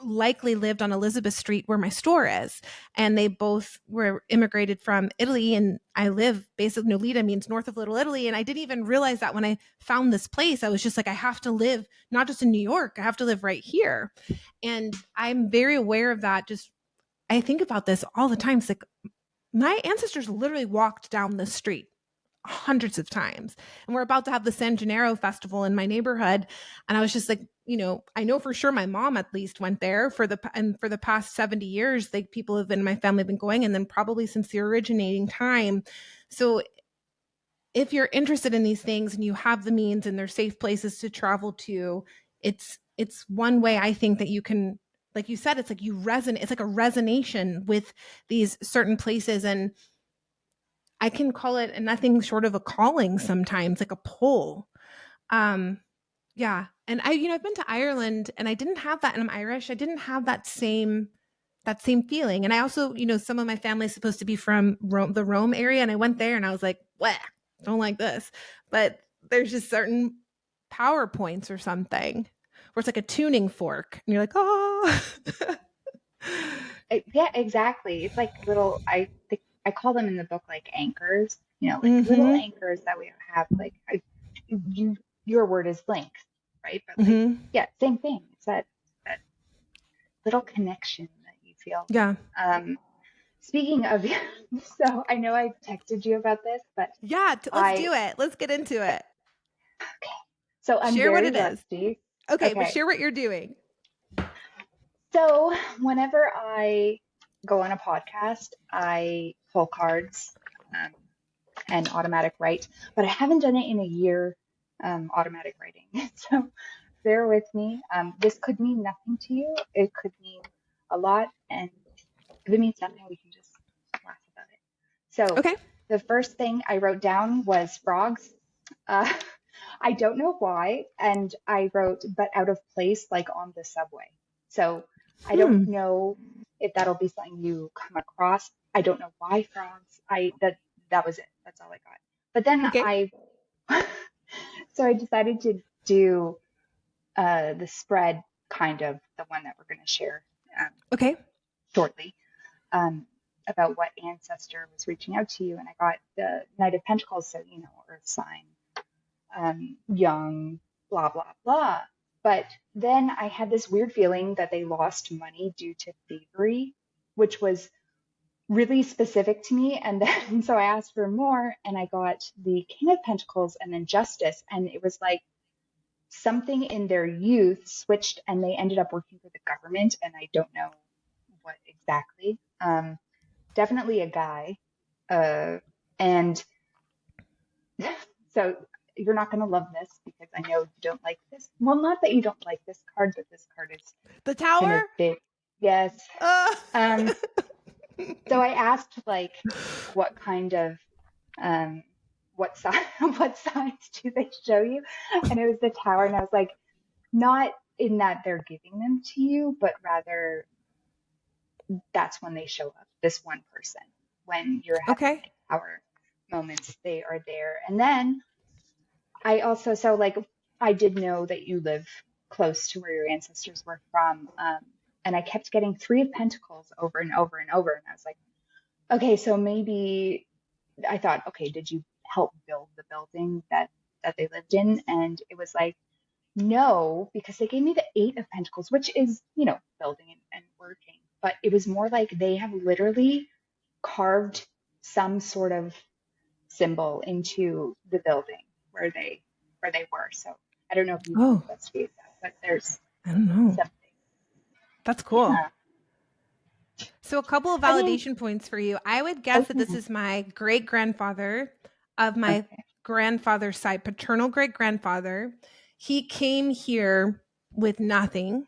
S1: likely lived on Elizabeth Street where my store is. And they both were immigrated from Italy. And I live basically, Nolita means north of Little Italy. And I didn't even realize that when I found this place. I was just like, I have to live not just in New York, I have to live right here. And I'm very aware of that. Just, I think about this all the time. It's like my ancestors literally walked down the street hundreds of times. And we're about to have the San Gennaro festival in my neighborhood. And I was just like, I know for sure my mom at least went there for the past 70 years, like people have been in my family have been going, and then probably since the originating time. So if you're interested in these things and you have the means and there's safe places to travel to, it's one way I think that you can, like you said, it's like it's like a resonation with these certain places. And I can call it nothing short of a calling sometimes, like a pull. Um, yeah. And I've been to Ireland and I didn't have that, and I'm Irish. I didn't have that same feeling. And I also, some of my family is supposed to be from Rome, the Rome area. And I went there and I was like, "What? Don't like this." But there's just certain power points or something where it's like a tuning fork and you're like, "Oh."
S2: Yeah, exactly. It's like little, I think I call them in the book like anchors, like little
S1: Mm-hmm.
S2: anchors that we have. Like you, your word is links, right? But like,
S1: Mm-hmm.
S2: yeah, same thing. It's that little connection that you feel.
S1: Yeah.
S2: Um, Speaking of, so I know I texted you about this, but
S1: Yeah. Let's
S2: I,
S1: do it. Let's get into it.
S2: so I'm
S1: Share what
S2: very
S1: it is.
S2: rusty.
S1: Okay, but
S2: Okay.
S1: share what you're doing.
S2: So whenever I go on a podcast, I pull cards um, and automatic write, but I haven't done it in a year, automatic writing. So bear with me. This could mean nothing to you. It could mean a lot. And if it means nothing, we can just laugh about it. So
S1: Okay.
S2: the first thing I wrote down was frogs. Uh, I don't know why. And I wrote, but out of place, like on the subway. So I don't
S1: Hmm.
S2: know if that'll be something you come across. I don't know why frogs. That was it. That's all I got. But then
S1: Okay.
S2: so I decided to do the spread, kind of the one that we're going to share um,
S1: Okay.
S2: shortly, um, about what ancestor was reaching out to you. And I got the Knight of Pentacles, so, earth sign, young, blah, blah, blah. But then I had this weird feeling that they lost money due to thievery, which was really specific to me. And then so I asked for more and I got the King of Pentacles and then Justice. And it was like something in their youth switched and they ended up working for the government. And I don't know what exactly. Definitely a guy. And so you're not going to love this because I know you don't like this. Well, not that you don't like this card, but this card is
S1: The
S2: kind
S1: tower?
S2: of big. Yes.
S1: Uh,
S2: Um, so I asked like what kind of what size what signs do they show you? And it was the tower, and I was like, not in that they're giving them to you, but rather that's when they show up. This one person, when you're having
S1: okay.
S2: like power moments, they are there. And then I also like I did know that you live close to where your ancestors were from, and I kept getting Three of Pentacles over and over and over, and I was like, okay, so maybe I thought, okay, did you help build the building that they lived in? And it was like, no, because they gave me the Eight of Pentacles, which is, building and working. But it was more like they have literally carved some sort of symbol into the building where they were. So I don't know if you can
S1: Oh,
S2: investigate that, but there's
S1: I don't know.
S2: something.
S1: That's cool.
S2: Yeah.
S1: So, a couple of
S2: I mean,
S1: validation points for you. I would guess
S2: oh
S1: that this
S2: yeah.
S1: is my great grandfather of my
S2: Okay.
S1: grandfather's side, paternal great grandfather. He came here with nothing,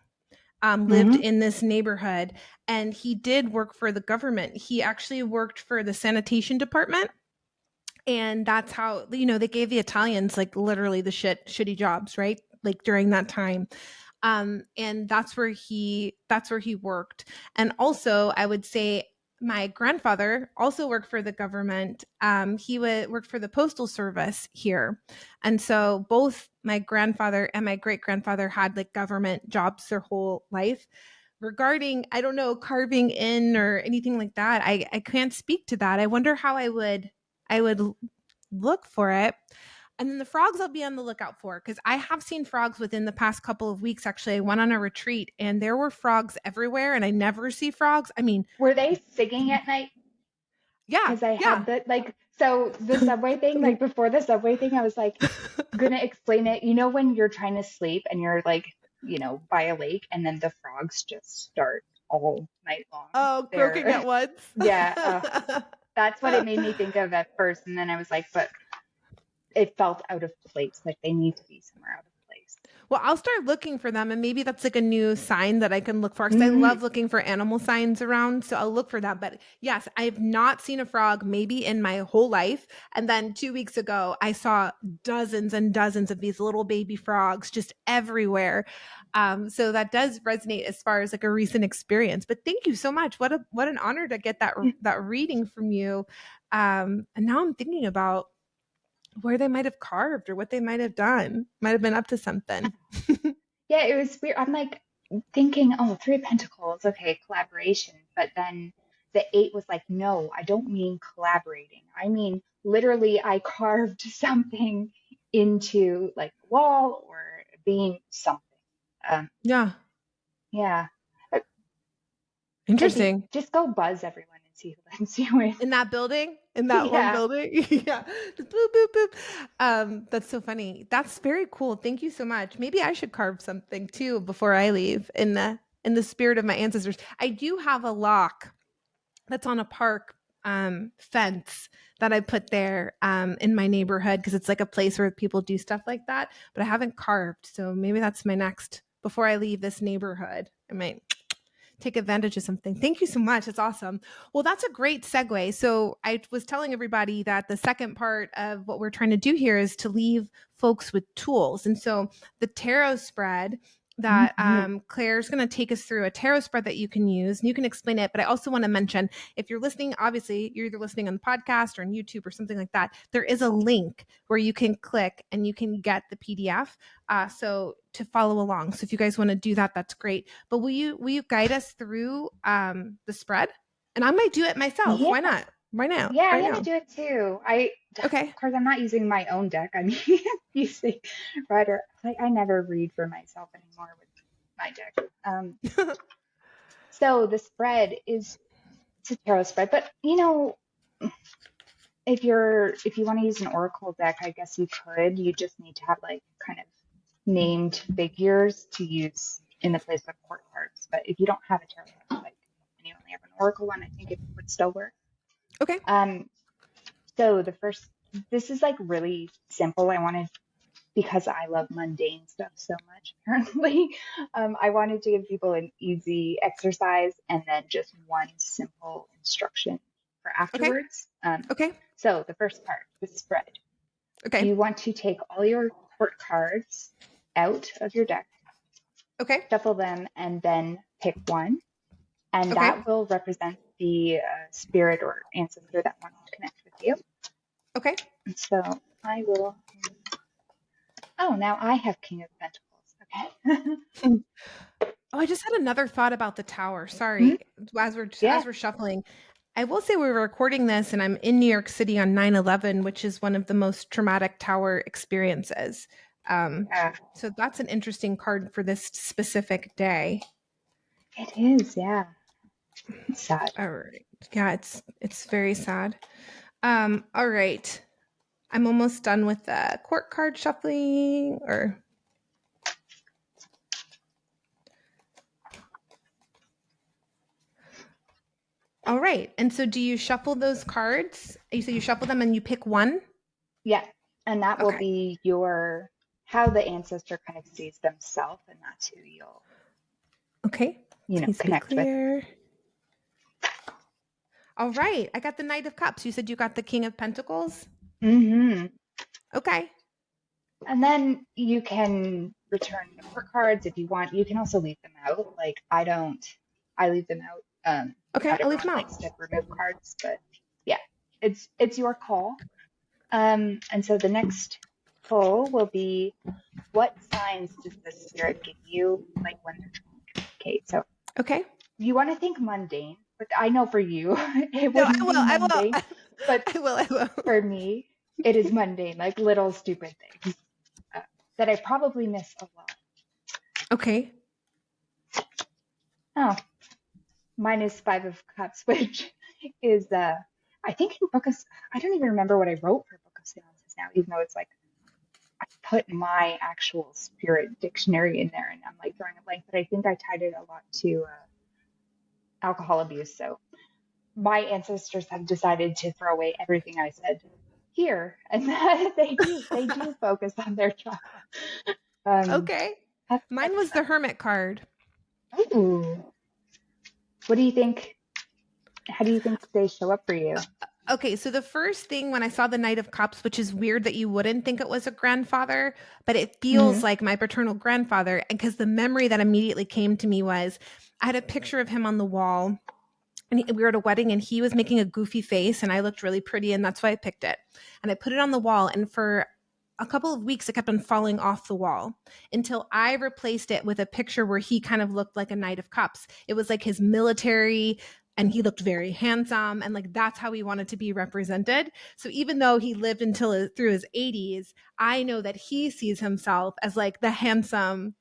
S1: lived
S2: Mm-hmm.
S1: in this neighborhood, and he did work for the government. He actually worked for the sanitation department. And that's how, they gave the Italians like literally the shitty jobs, right? Like during that time. And that's where he worked. And also, I would say my grandfather also worked for the government. He would work for the postal service here, and so both my grandfather and my great grandfather had like government jobs their whole life. Regarding, I don't know, carving in or anything like that, I can't speak to that. I wonder how I would look for it. And then the frogs I'll be on the lookout for, because I have seen frogs within the past couple of weeks. Actually, I went on a retreat and there were frogs everywhere, and I never see frogs. I mean,
S2: Were they singing at night?
S1: yeah,
S2: Because I
S1: yeah.
S2: had so the subway thing, like before the subway thing, I was like, gonna explain it. You know, when you're trying to sleep and you're like, by a lake and then the frogs just start all night long.
S1: Oh, croaking
S2: They're,
S1: at once.
S2: yeah, that's what it made me think of at first. And then I was like, but it felt out of place. Like they need to be somewhere out of place.
S1: Well, I'll start looking for them, and maybe that's like a new sign that I can look for, because I
S2: Mm,
S1: love looking for animal signs around. So I'll look for that. But yes, I have not seen a frog maybe in my whole life. And then 2 weeks ago, I saw dozens and dozens of these little baby frogs just everywhere. So that does resonate as far as like a recent experience. But thank you so much. What an honor to get that reading from you. And now I'm thinking about where they might have carved or what they might have done. Might have been up to something.
S2: yeah, it was weird. I'm like thinking, oh, Three of Pentacles, okay, collaboration. But then the eight was like, no, I don't mean collaborating. I mean, literally, I carved something into like the wall or being something. Um,
S1: Yeah.
S2: yeah, I I think
S1: Interesting.
S2: just go buzz everyone and see who lets you in.
S1: In that building? In that one
S2: Yeah.
S1: building? Yeah. Just boop, boop, boop. That's so funny. That's very cool. Thank you so much. Maybe I should carve something too before I leave in the spirit of my ancestors. I do have a lock that's on a park fence that I put there in my neighborhood, because it's like a place where people do stuff like that, but I haven't carved. So maybe that's my next, before I leave this neighborhood, I might take advantage of something. Thank you so much. It's awesome. Well, that's a great segue. So I was telling everybody that the second part of what we're trying to do here is to leave folks with tools. And so the tarot spread that
S2: Mhm.
S1: Claire's going to take us through, a tarot spread that you can use, and you can explain it. But I also want to mention, if you're listening, obviously you're either listening on the podcast or on YouTube or something like that, there is a link where you can click and you can get the PDF. So to follow along. So if you guys want to do that, that's great. But will you guide us through the spread? And I might do it myself.
S2: Yeah.
S1: Why not? Right now.
S2: Yeah, I'm
S1: Right
S2: gonna
S1: now.
S2: do it too.
S1: Okay.
S2: Of course, I'm not using my own deck. I'm using Rider. Like, I never read for myself anymore with my deck. So the spread is it's a tarot spread, but if you want to use an oracle deck, I guess you could. You just need to have like kind of named figures to use in the place of court cards. But if you don't have a tarot deck, like and you only have an oracle one, I think it would still work.
S1: Okay.
S2: Um, So this is like really simple. Because I love mundane stuff so much, apparently, I wanted to give people an easy exercise and then just one simple instruction for
S1: Okay.
S2: afterwards.
S1: Okay.
S2: So the first part, the spread.
S1: Okay.
S2: You want to take all your court cards out of your deck,
S1: Okay.
S2: shuffle them, and then pick one. And
S1: Okay.
S2: that will represent the spirit or ancestor that wants to connect with you.
S1: Okay.
S2: So I will. Oh, now I have King of Pentacles. Okay.
S1: Oh, I just had another thought about the tower.
S2: Mhm.
S1: Sorry. As we're
S2: Yeah.
S1: as we're shuffling, I will say we were recording this and I'm in New York City on 9/11, which is one of the most traumatic tower experiences.
S2: Yeah.
S1: So that's an interesting card for this specific day.
S2: It is. Yeah. It's sad.
S1: All right. Yeah, it's very sad. All right. I'm almost done with the court card shuffling, or all right. And so do you shuffle those cards? You say you shuffle them and you pick one?
S2: Yeah. And that will
S1: Okay.
S2: be how the ancestor kind of sees themselves, and that's who you'll,
S1: Okay. Please be
S2: connect with.
S1: clear. All right. I got the Knight of Cups. You said you got the King of Pentacles?
S2: Mm-hmm.
S1: Okay.
S2: And then you can return more cards if you want. You can also leave them out. Like I don't, I leave them out.
S1: Okay,
S2: Not
S1: I'll leave
S2: everyone
S1: them out.
S2: likes to remove cards, but yeah, it's your call. And so the next poll will be, what signs does the spirit give you, like when they're trying to communicate? So
S1: Okay.
S2: you want to think mundane, but I know for you it
S1: No, I
S2: wouldn't
S1: will.
S2: be
S1: I
S2: mundane,
S1: will.
S2: but
S1: I will. I will.
S2: for me, it is mundane, like little stupid things uh, that I probably miss a lot.
S1: Okay.
S2: Oh, mine is Five of Cups, which is I think in Book of, I don't even remember what I wrote for Book of Seances now, even though it's like I put my actual spirit dictionary in there and I'm like drawing a blank, but I think I tied it a lot to alcohol abuse. So my ancestors have decided to throw away everything I said here, and they do focus on their trauma. Um,
S1: Okay. Mine
S2: that's
S1: was the Hermit card.
S2: ooh. What do you think? How do you think they show up for you?
S1: Okay, so the first thing when I saw the Knight of Cups, which is weird that you wouldn't think it was a grandfather, but it feels
S2: Mm,
S1: like my paternal grandfather. And because the memory that immediately came to me was I had a picture of him on the wall, and we were at a wedding and he was making a goofy face and I looked really pretty and that's why I picked it. And I put it on the wall, and for a couple of weeks it kept on falling off the wall until I replaced it with a picture where he kind of looked like a Knight of Cups. It was like his military, and he looked very handsome, and like that's how he wanted to be represented. So even though he lived until through his 80s, I know that he sees himself as like the handsome,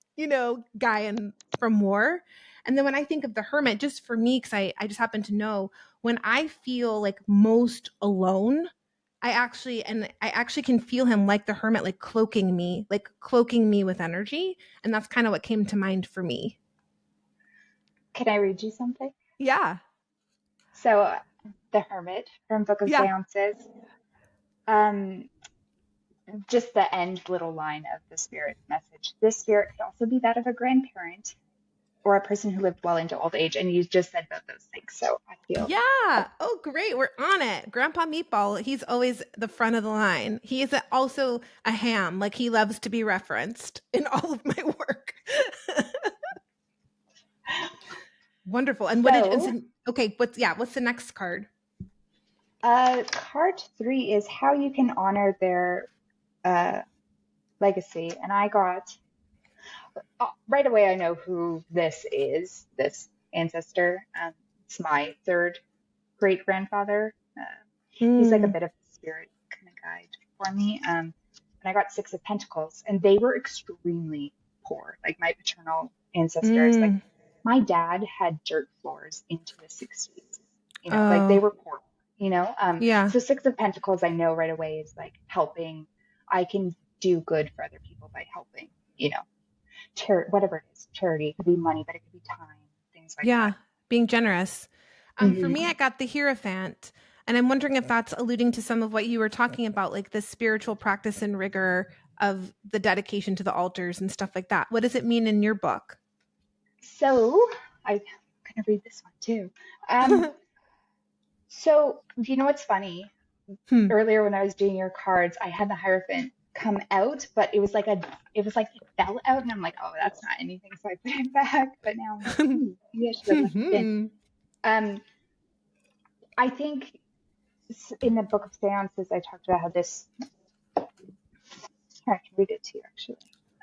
S1: guy in from war. And then when I think of the Hermit, just for me, because I just happen to know, when I feel like most alone, I actually can feel him like the Hermit, like cloaking me with energy. And that's kind of what came to mind for me.
S2: can I read you something?
S1: Yeah.
S2: So, the Hermit from Book of
S1: Yeah.
S2: Seances. Um, just the end little line of the spirit message. This spirit could also be that of a grandparent or a person who lived well into old age. And you just said both those things. So I feel
S1: Yeah. Oh, great. We're on it. Grandpa Meatball, he's always the front of the line. He is also a ham. Like he loves to be referenced in all of my work. Wonderful. And
S2: so.
S1: okay, what's the next card?
S2: Card three is how you can honor their uh, legacy. And I got right away, I know who this is, this ancestor. It's my third great grandfather. He's like a
S1: Mm.
S2: bit of a spirit kind of guide for me. And I got Six of Pentacles, and they were extremely poor. Like my paternal ancestors, like
S1: Mm.
S2: my dad had dirt floors into the 60s, like they
S1: Oh,
S2: were poor,
S1: yeah.
S2: so Six of Pentacles, I know right away is like helping. I can do good for other people by helping, whatever it is, charity. It could be money, but it could be time, things like
S1: Yeah. Being generous.
S2: that.
S1: For
S2: Hmm.
S1: me, I got the Hierophant. And I'm wondering if that's alluding to some of what you were talking about, like the spiritual practice and rigor of the dedication to the altars and stuff like that. What does it mean in your book?
S2: So I'm gonna read this one too. Um, so you know what's funny?
S1: Hmm.
S2: Earlier when I was doing your cards, I had the Hierophant come out, but it was like it fell out, and I'm like, oh, that's not anything, so I put it back. But now I'm like, maybe I should have left it in.
S1: Hmm.
S2: Um, I think in the Book of Seances, I talked about how this. Here, I can read it to you actually.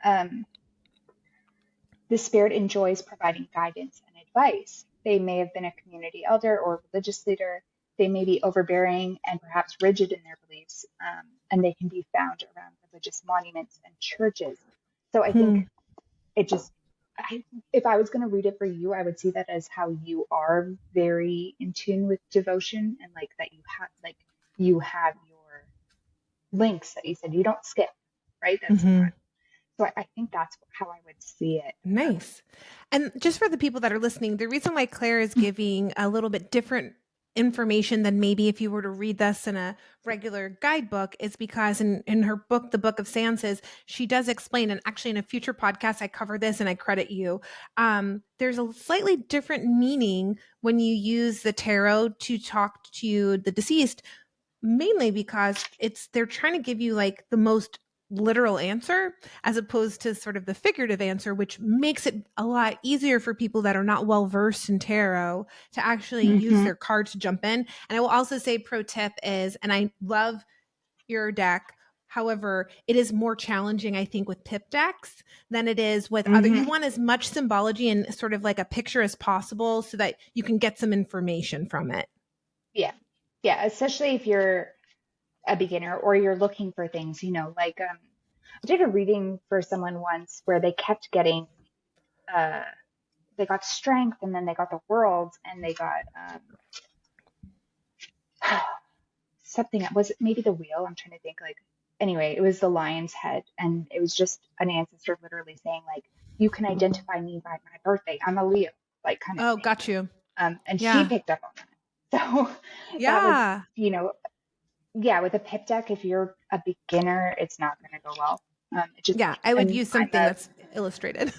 S2: Um, the spirit enjoys providing guidance and advice. They may have been a community elder or religious leader. They may be overbearing and perhaps rigid in their beliefs, and they can be found around religious monuments and churches. So I think
S1: Hmm.
S2: it just, if I was going to read it for you, I would see that as how you are very in tune with devotion, and like that you have your links that you said you don't skip, right? That's not.
S1: Hmm.
S2: So I think that's how I would see it.
S1: Nice. And just for the people that are listening, the reason why Claire is giving a little bit different information than maybe if you were to read this in a regular guidebook is because in her book, The Book of Seances, she does explain, and actually in a future podcast, I cover this and I credit you. There's a slightly different meaning when you use the tarot to talk to the deceased mainly because they're trying to give you like the most literal answer as opposed to sort of the figurative answer, which makes it a lot easier for people that are not well versed in tarot to actually use
S2: Mm-hmm.
S1: their card to jump in. And I will also say pro tip is, and I love your deck. However, it is more challenging, I think, with pip decks than it is with other.
S2: Mm-hmm.
S1: You want as much symbology and sort of like a picture as possible so that you can get some information from it.
S2: Yeah. Yeah. Especially if you're a beginner or you're looking for things, like I did a reading for someone once where they kept getting uh they got strength and then they got the world and they got something, was it maybe the wheel? I'm trying to think, like, anyway, it was the lion's head and it was just an ancestor literally saying like, you can identify me by my birthday, I'm a Leo, like, kind of
S1: Oh,
S2: thing.
S1: got you.
S2: And she
S1: Yeah.
S2: picked up on that. So that was,
S1: Yeah.
S2: yeah, with a pip deck, if you're a beginner, it's not going to go well. It just,
S1: Yeah. I would
S2: and
S1: use something that's illustrated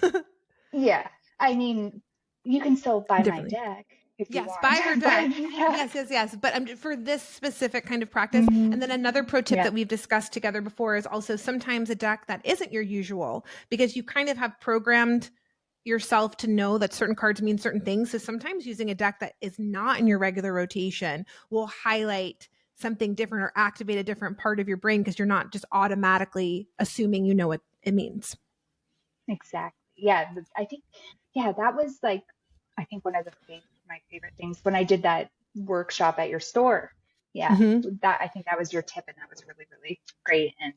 S2: yeah, I mean, you can still buy my
S1: differently.
S2: deck if you
S1: Yes,
S2: want,
S1: buy her
S2: but
S1: deck.
S2: yeah.
S1: Yes, yes, yes. But for this specific kind of practice.
S2: Mhm.
S1: And then another pro tip
S2: Yeah,
S1: that we've discussed together before is also sometimes a deck that isn't your usual because you kind of have programmed yourself to know that certain cards mean certain things. So sometimes using a deck that is not in your regular rotation will highlight something different or activate a different part of your brain because you're not just automatically assuming you know what it means.
S2: exactly. Yeah, I think, yeah, that was like, I think one of my favorite things when I did that workshop at your store. Yeah,
S1: Mm-hmm.
S2: that, I think that was your tip, and that was really, really great. And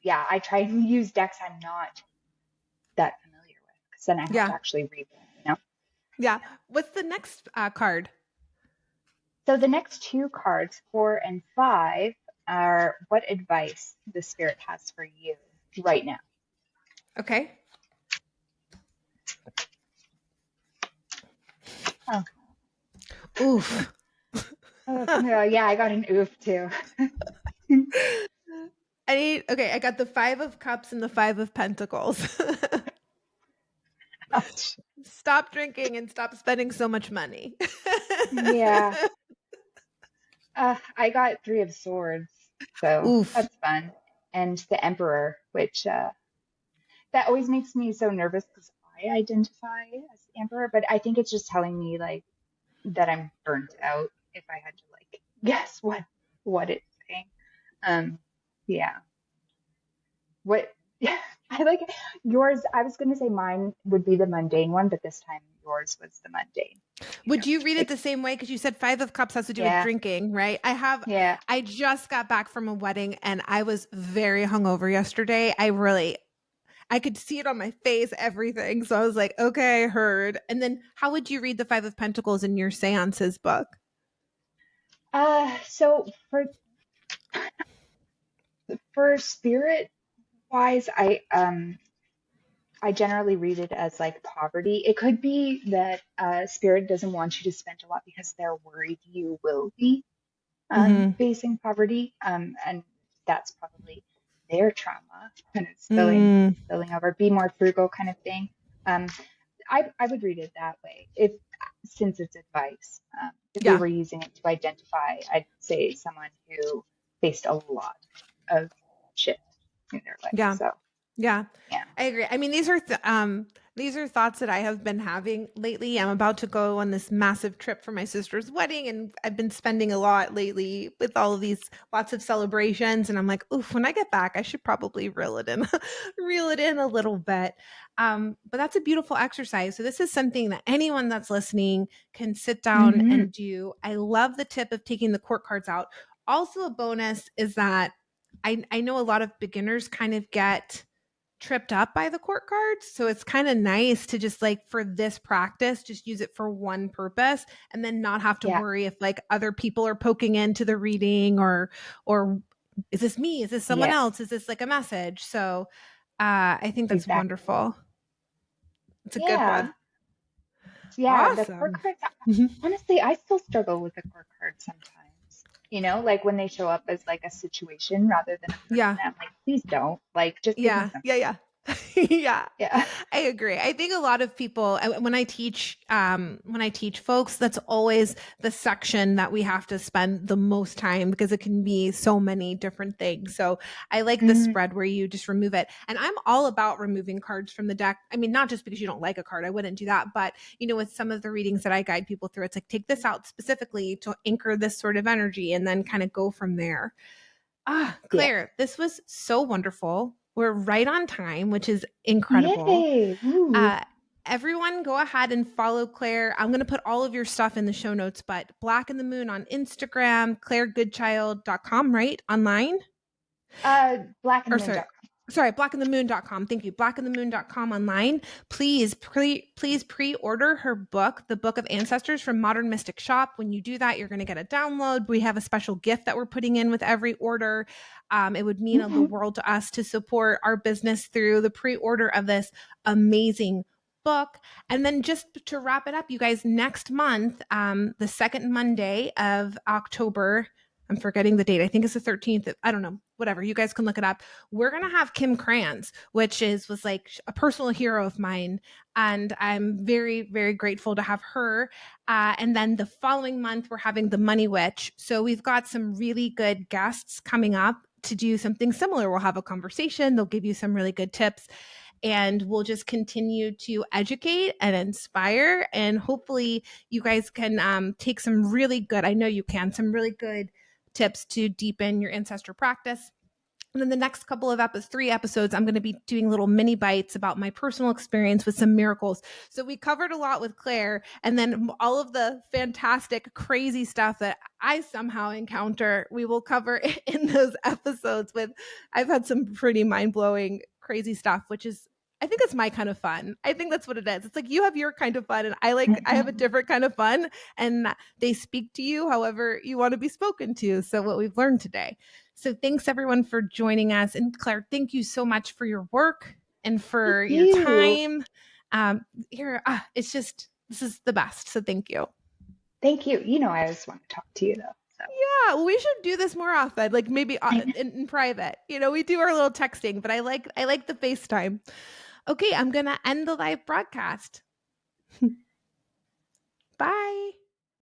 S2: yeah, I try to use decks I'm not that familiar with because then I have to
S1: Yeah.
S2: actually read them.
S1: Yeah. What's the next card?
S2: So the next two cards, 4 and 5, are what advice the spirit has for you right now.
S1: Okay.
S2: Oh,
S1: Oof.
S2: yeah, I got an oof too.
S1: Okay, I got the 5 of Cups and the 5 of Pentacles.
S2: Ouch.
S1: Stop drinking and stop spending so much money.
S2: Yeah, I got 3 of Swords, so
S1: Oof.
S2: that's fun. And the Emperor, which that always makes me so nervous because I identify as the Emperor, but I think it's just telling me like that I'm burnt out if I had to like guess what it's saying. Yeah. What yeah, I like yours. I was gonna say mine would be the mundane one, but this time yours was the mundane.
S1: Would you read it
S2: Like,
S1: the same way? Because you said 5 of Cups has to do with
S2: yeah,
S1: drinking, right?
S2: yeah,
S1: I just got back from a wedding and I was very hungover yesterday. I could see it on my face, everything. So I was like, okay, heard. And then how would you read the 5 of Pentacles in your seances book?
S2: so for spirit wise, I generally read it as like poverty. It could be that spirit doesn't want you to spend a lot because they're worried you will be
S1: Mm-hmm.
S2: facing poverty, and that's probably their trauma kind of
S1: Mm,
S2: spilling over. Be more frugal, kind of thing. Um, I would read it that way if since it's advice. If we
S1: yeah,
S2: were using it to identify, I'd say someone who faced a lot of shit in their life.
S1: yeah.
S2: So
S1: Yeah,
S2: yeah.
S1: I agree. I mean, these are thoughts that I have been having lately. I'm about to go on this massive trip for my sister's wedding, and I've been spending a lot lately with all of these lots of celebrations. And I'm like, oof, when I get back, I should probably reel it in, reel it in a little bit. But that's a beautiful exercise. So this is something that anyone that's listening can sit down
S2: Hmm.
S1: and do. I love the tip of taking the court cards out. Also, a bonus is that I know a lot of beginners kind of get tripped up by the court cards. So it's kind of nice to just like for this practice, just use it for one purpose and then not have to
S2: Yeah,
S1: worry if like other people are poking into the reading or is this me? Is this someone
S2: yeah,
S1: else? Is this like a message? So I think that's
S2: exactly.
S1: wonderful. It's a good
S2: Yeah,
S1: one.
S2: yeah. The court
S1: Awesome.
S2: cards,
S1: Mhm.
S2: honestly, I still struggle with the court cards sometimes. Like when they show up as like a situation rather than a person.
S1: Yeah.
S2: I'm like, please don't. Like, just give me
S1: Yeah.
S2: something.
S1: Yeah. Yeah. Yeah,
S2: Yeah.
S1: I agree. I think a lot of people, when I teach folks, that's always the section that we have to spend the most time because it can be so many different things. So I like the
S2: Mm,
S1: spread where you just remove it. And I'm all about removing cards from the deck. I mean, not just because you don't like a card, I wouldn't do that, but with some of the readings that I guide people through, it's like take this out specifically to anchor this sort of energy and then kind of go from there.
S2: yeah.
S1: Claire, this was so wonderful. We're right on time, which is incredible.
S2: Yay. Ooh.
S1: Uh, Everyone, go ahead and follow Claire. I'm going to put all of your stuff in the show notes, but Black in the Moon on Instagram, clairegoodchild.com, right? Online? Or sorry,
S2: Blackandthemoon.com.
S1: blackinthemoon.com. Thank you. Blackinthemoon.com online. Please pre-order her book, The Book of Ancestors from Modern Mystic Shop. When you do that, you're going to get a download. We have a special gift that we're putting in with every order. It would mean the
S2: Hmm.
S1: world to us to support our business through the pre-order of this amazing book. And then just to wrap it up, you guys, next month, the second Monday of October, I'm forgetting the date. I think it's the 13th. I don't know. Whatever. You guys can look it up. We're gonna have Kim Kranz, which was like a personal hero of mine, and I'm very very grateful to have her. And then the following month we're having the Money Witch. So we've got some really good guests coming up to do something similar. We'll have a conversation. They'll give you some really good tips. And we'll just continue to educate and inspire. And hopefully, you guys can take some really good, I know you can, some really good tips to deepen your ancestor practice. And then the next couple of 3 episodes, I'm going to be doing little mini bites about my personal experience with some miracles. So we covered a lot with Claire, and then all of the fantastic, crazy stuff that I somehow encounter, we will cover in those episodes. I've had some pretty mind blowing, crazy stuff, which is, I think that's my kind of fun. I think that's what it is. It's like you have your kind of fun, and I have a
S2: Hmm.
S1: different kind of fun, and they speak to you however you want to be spoken to. So what we've learned today. So thanks everyone for joining us. And Claire, thank you so much for your work and
S2: Thank
S1: for your
S2: you.
S1: time. It's just, this is the best. So thank you.
S2: Thank you. You know, I always want to talk to you though. So
S1: Yeah, well, we should do this more often, like maybe
S2: I know.
S1: in private. We do our little texting, but I like the FaceTime. Okay, I'm gonna end the live broadcast.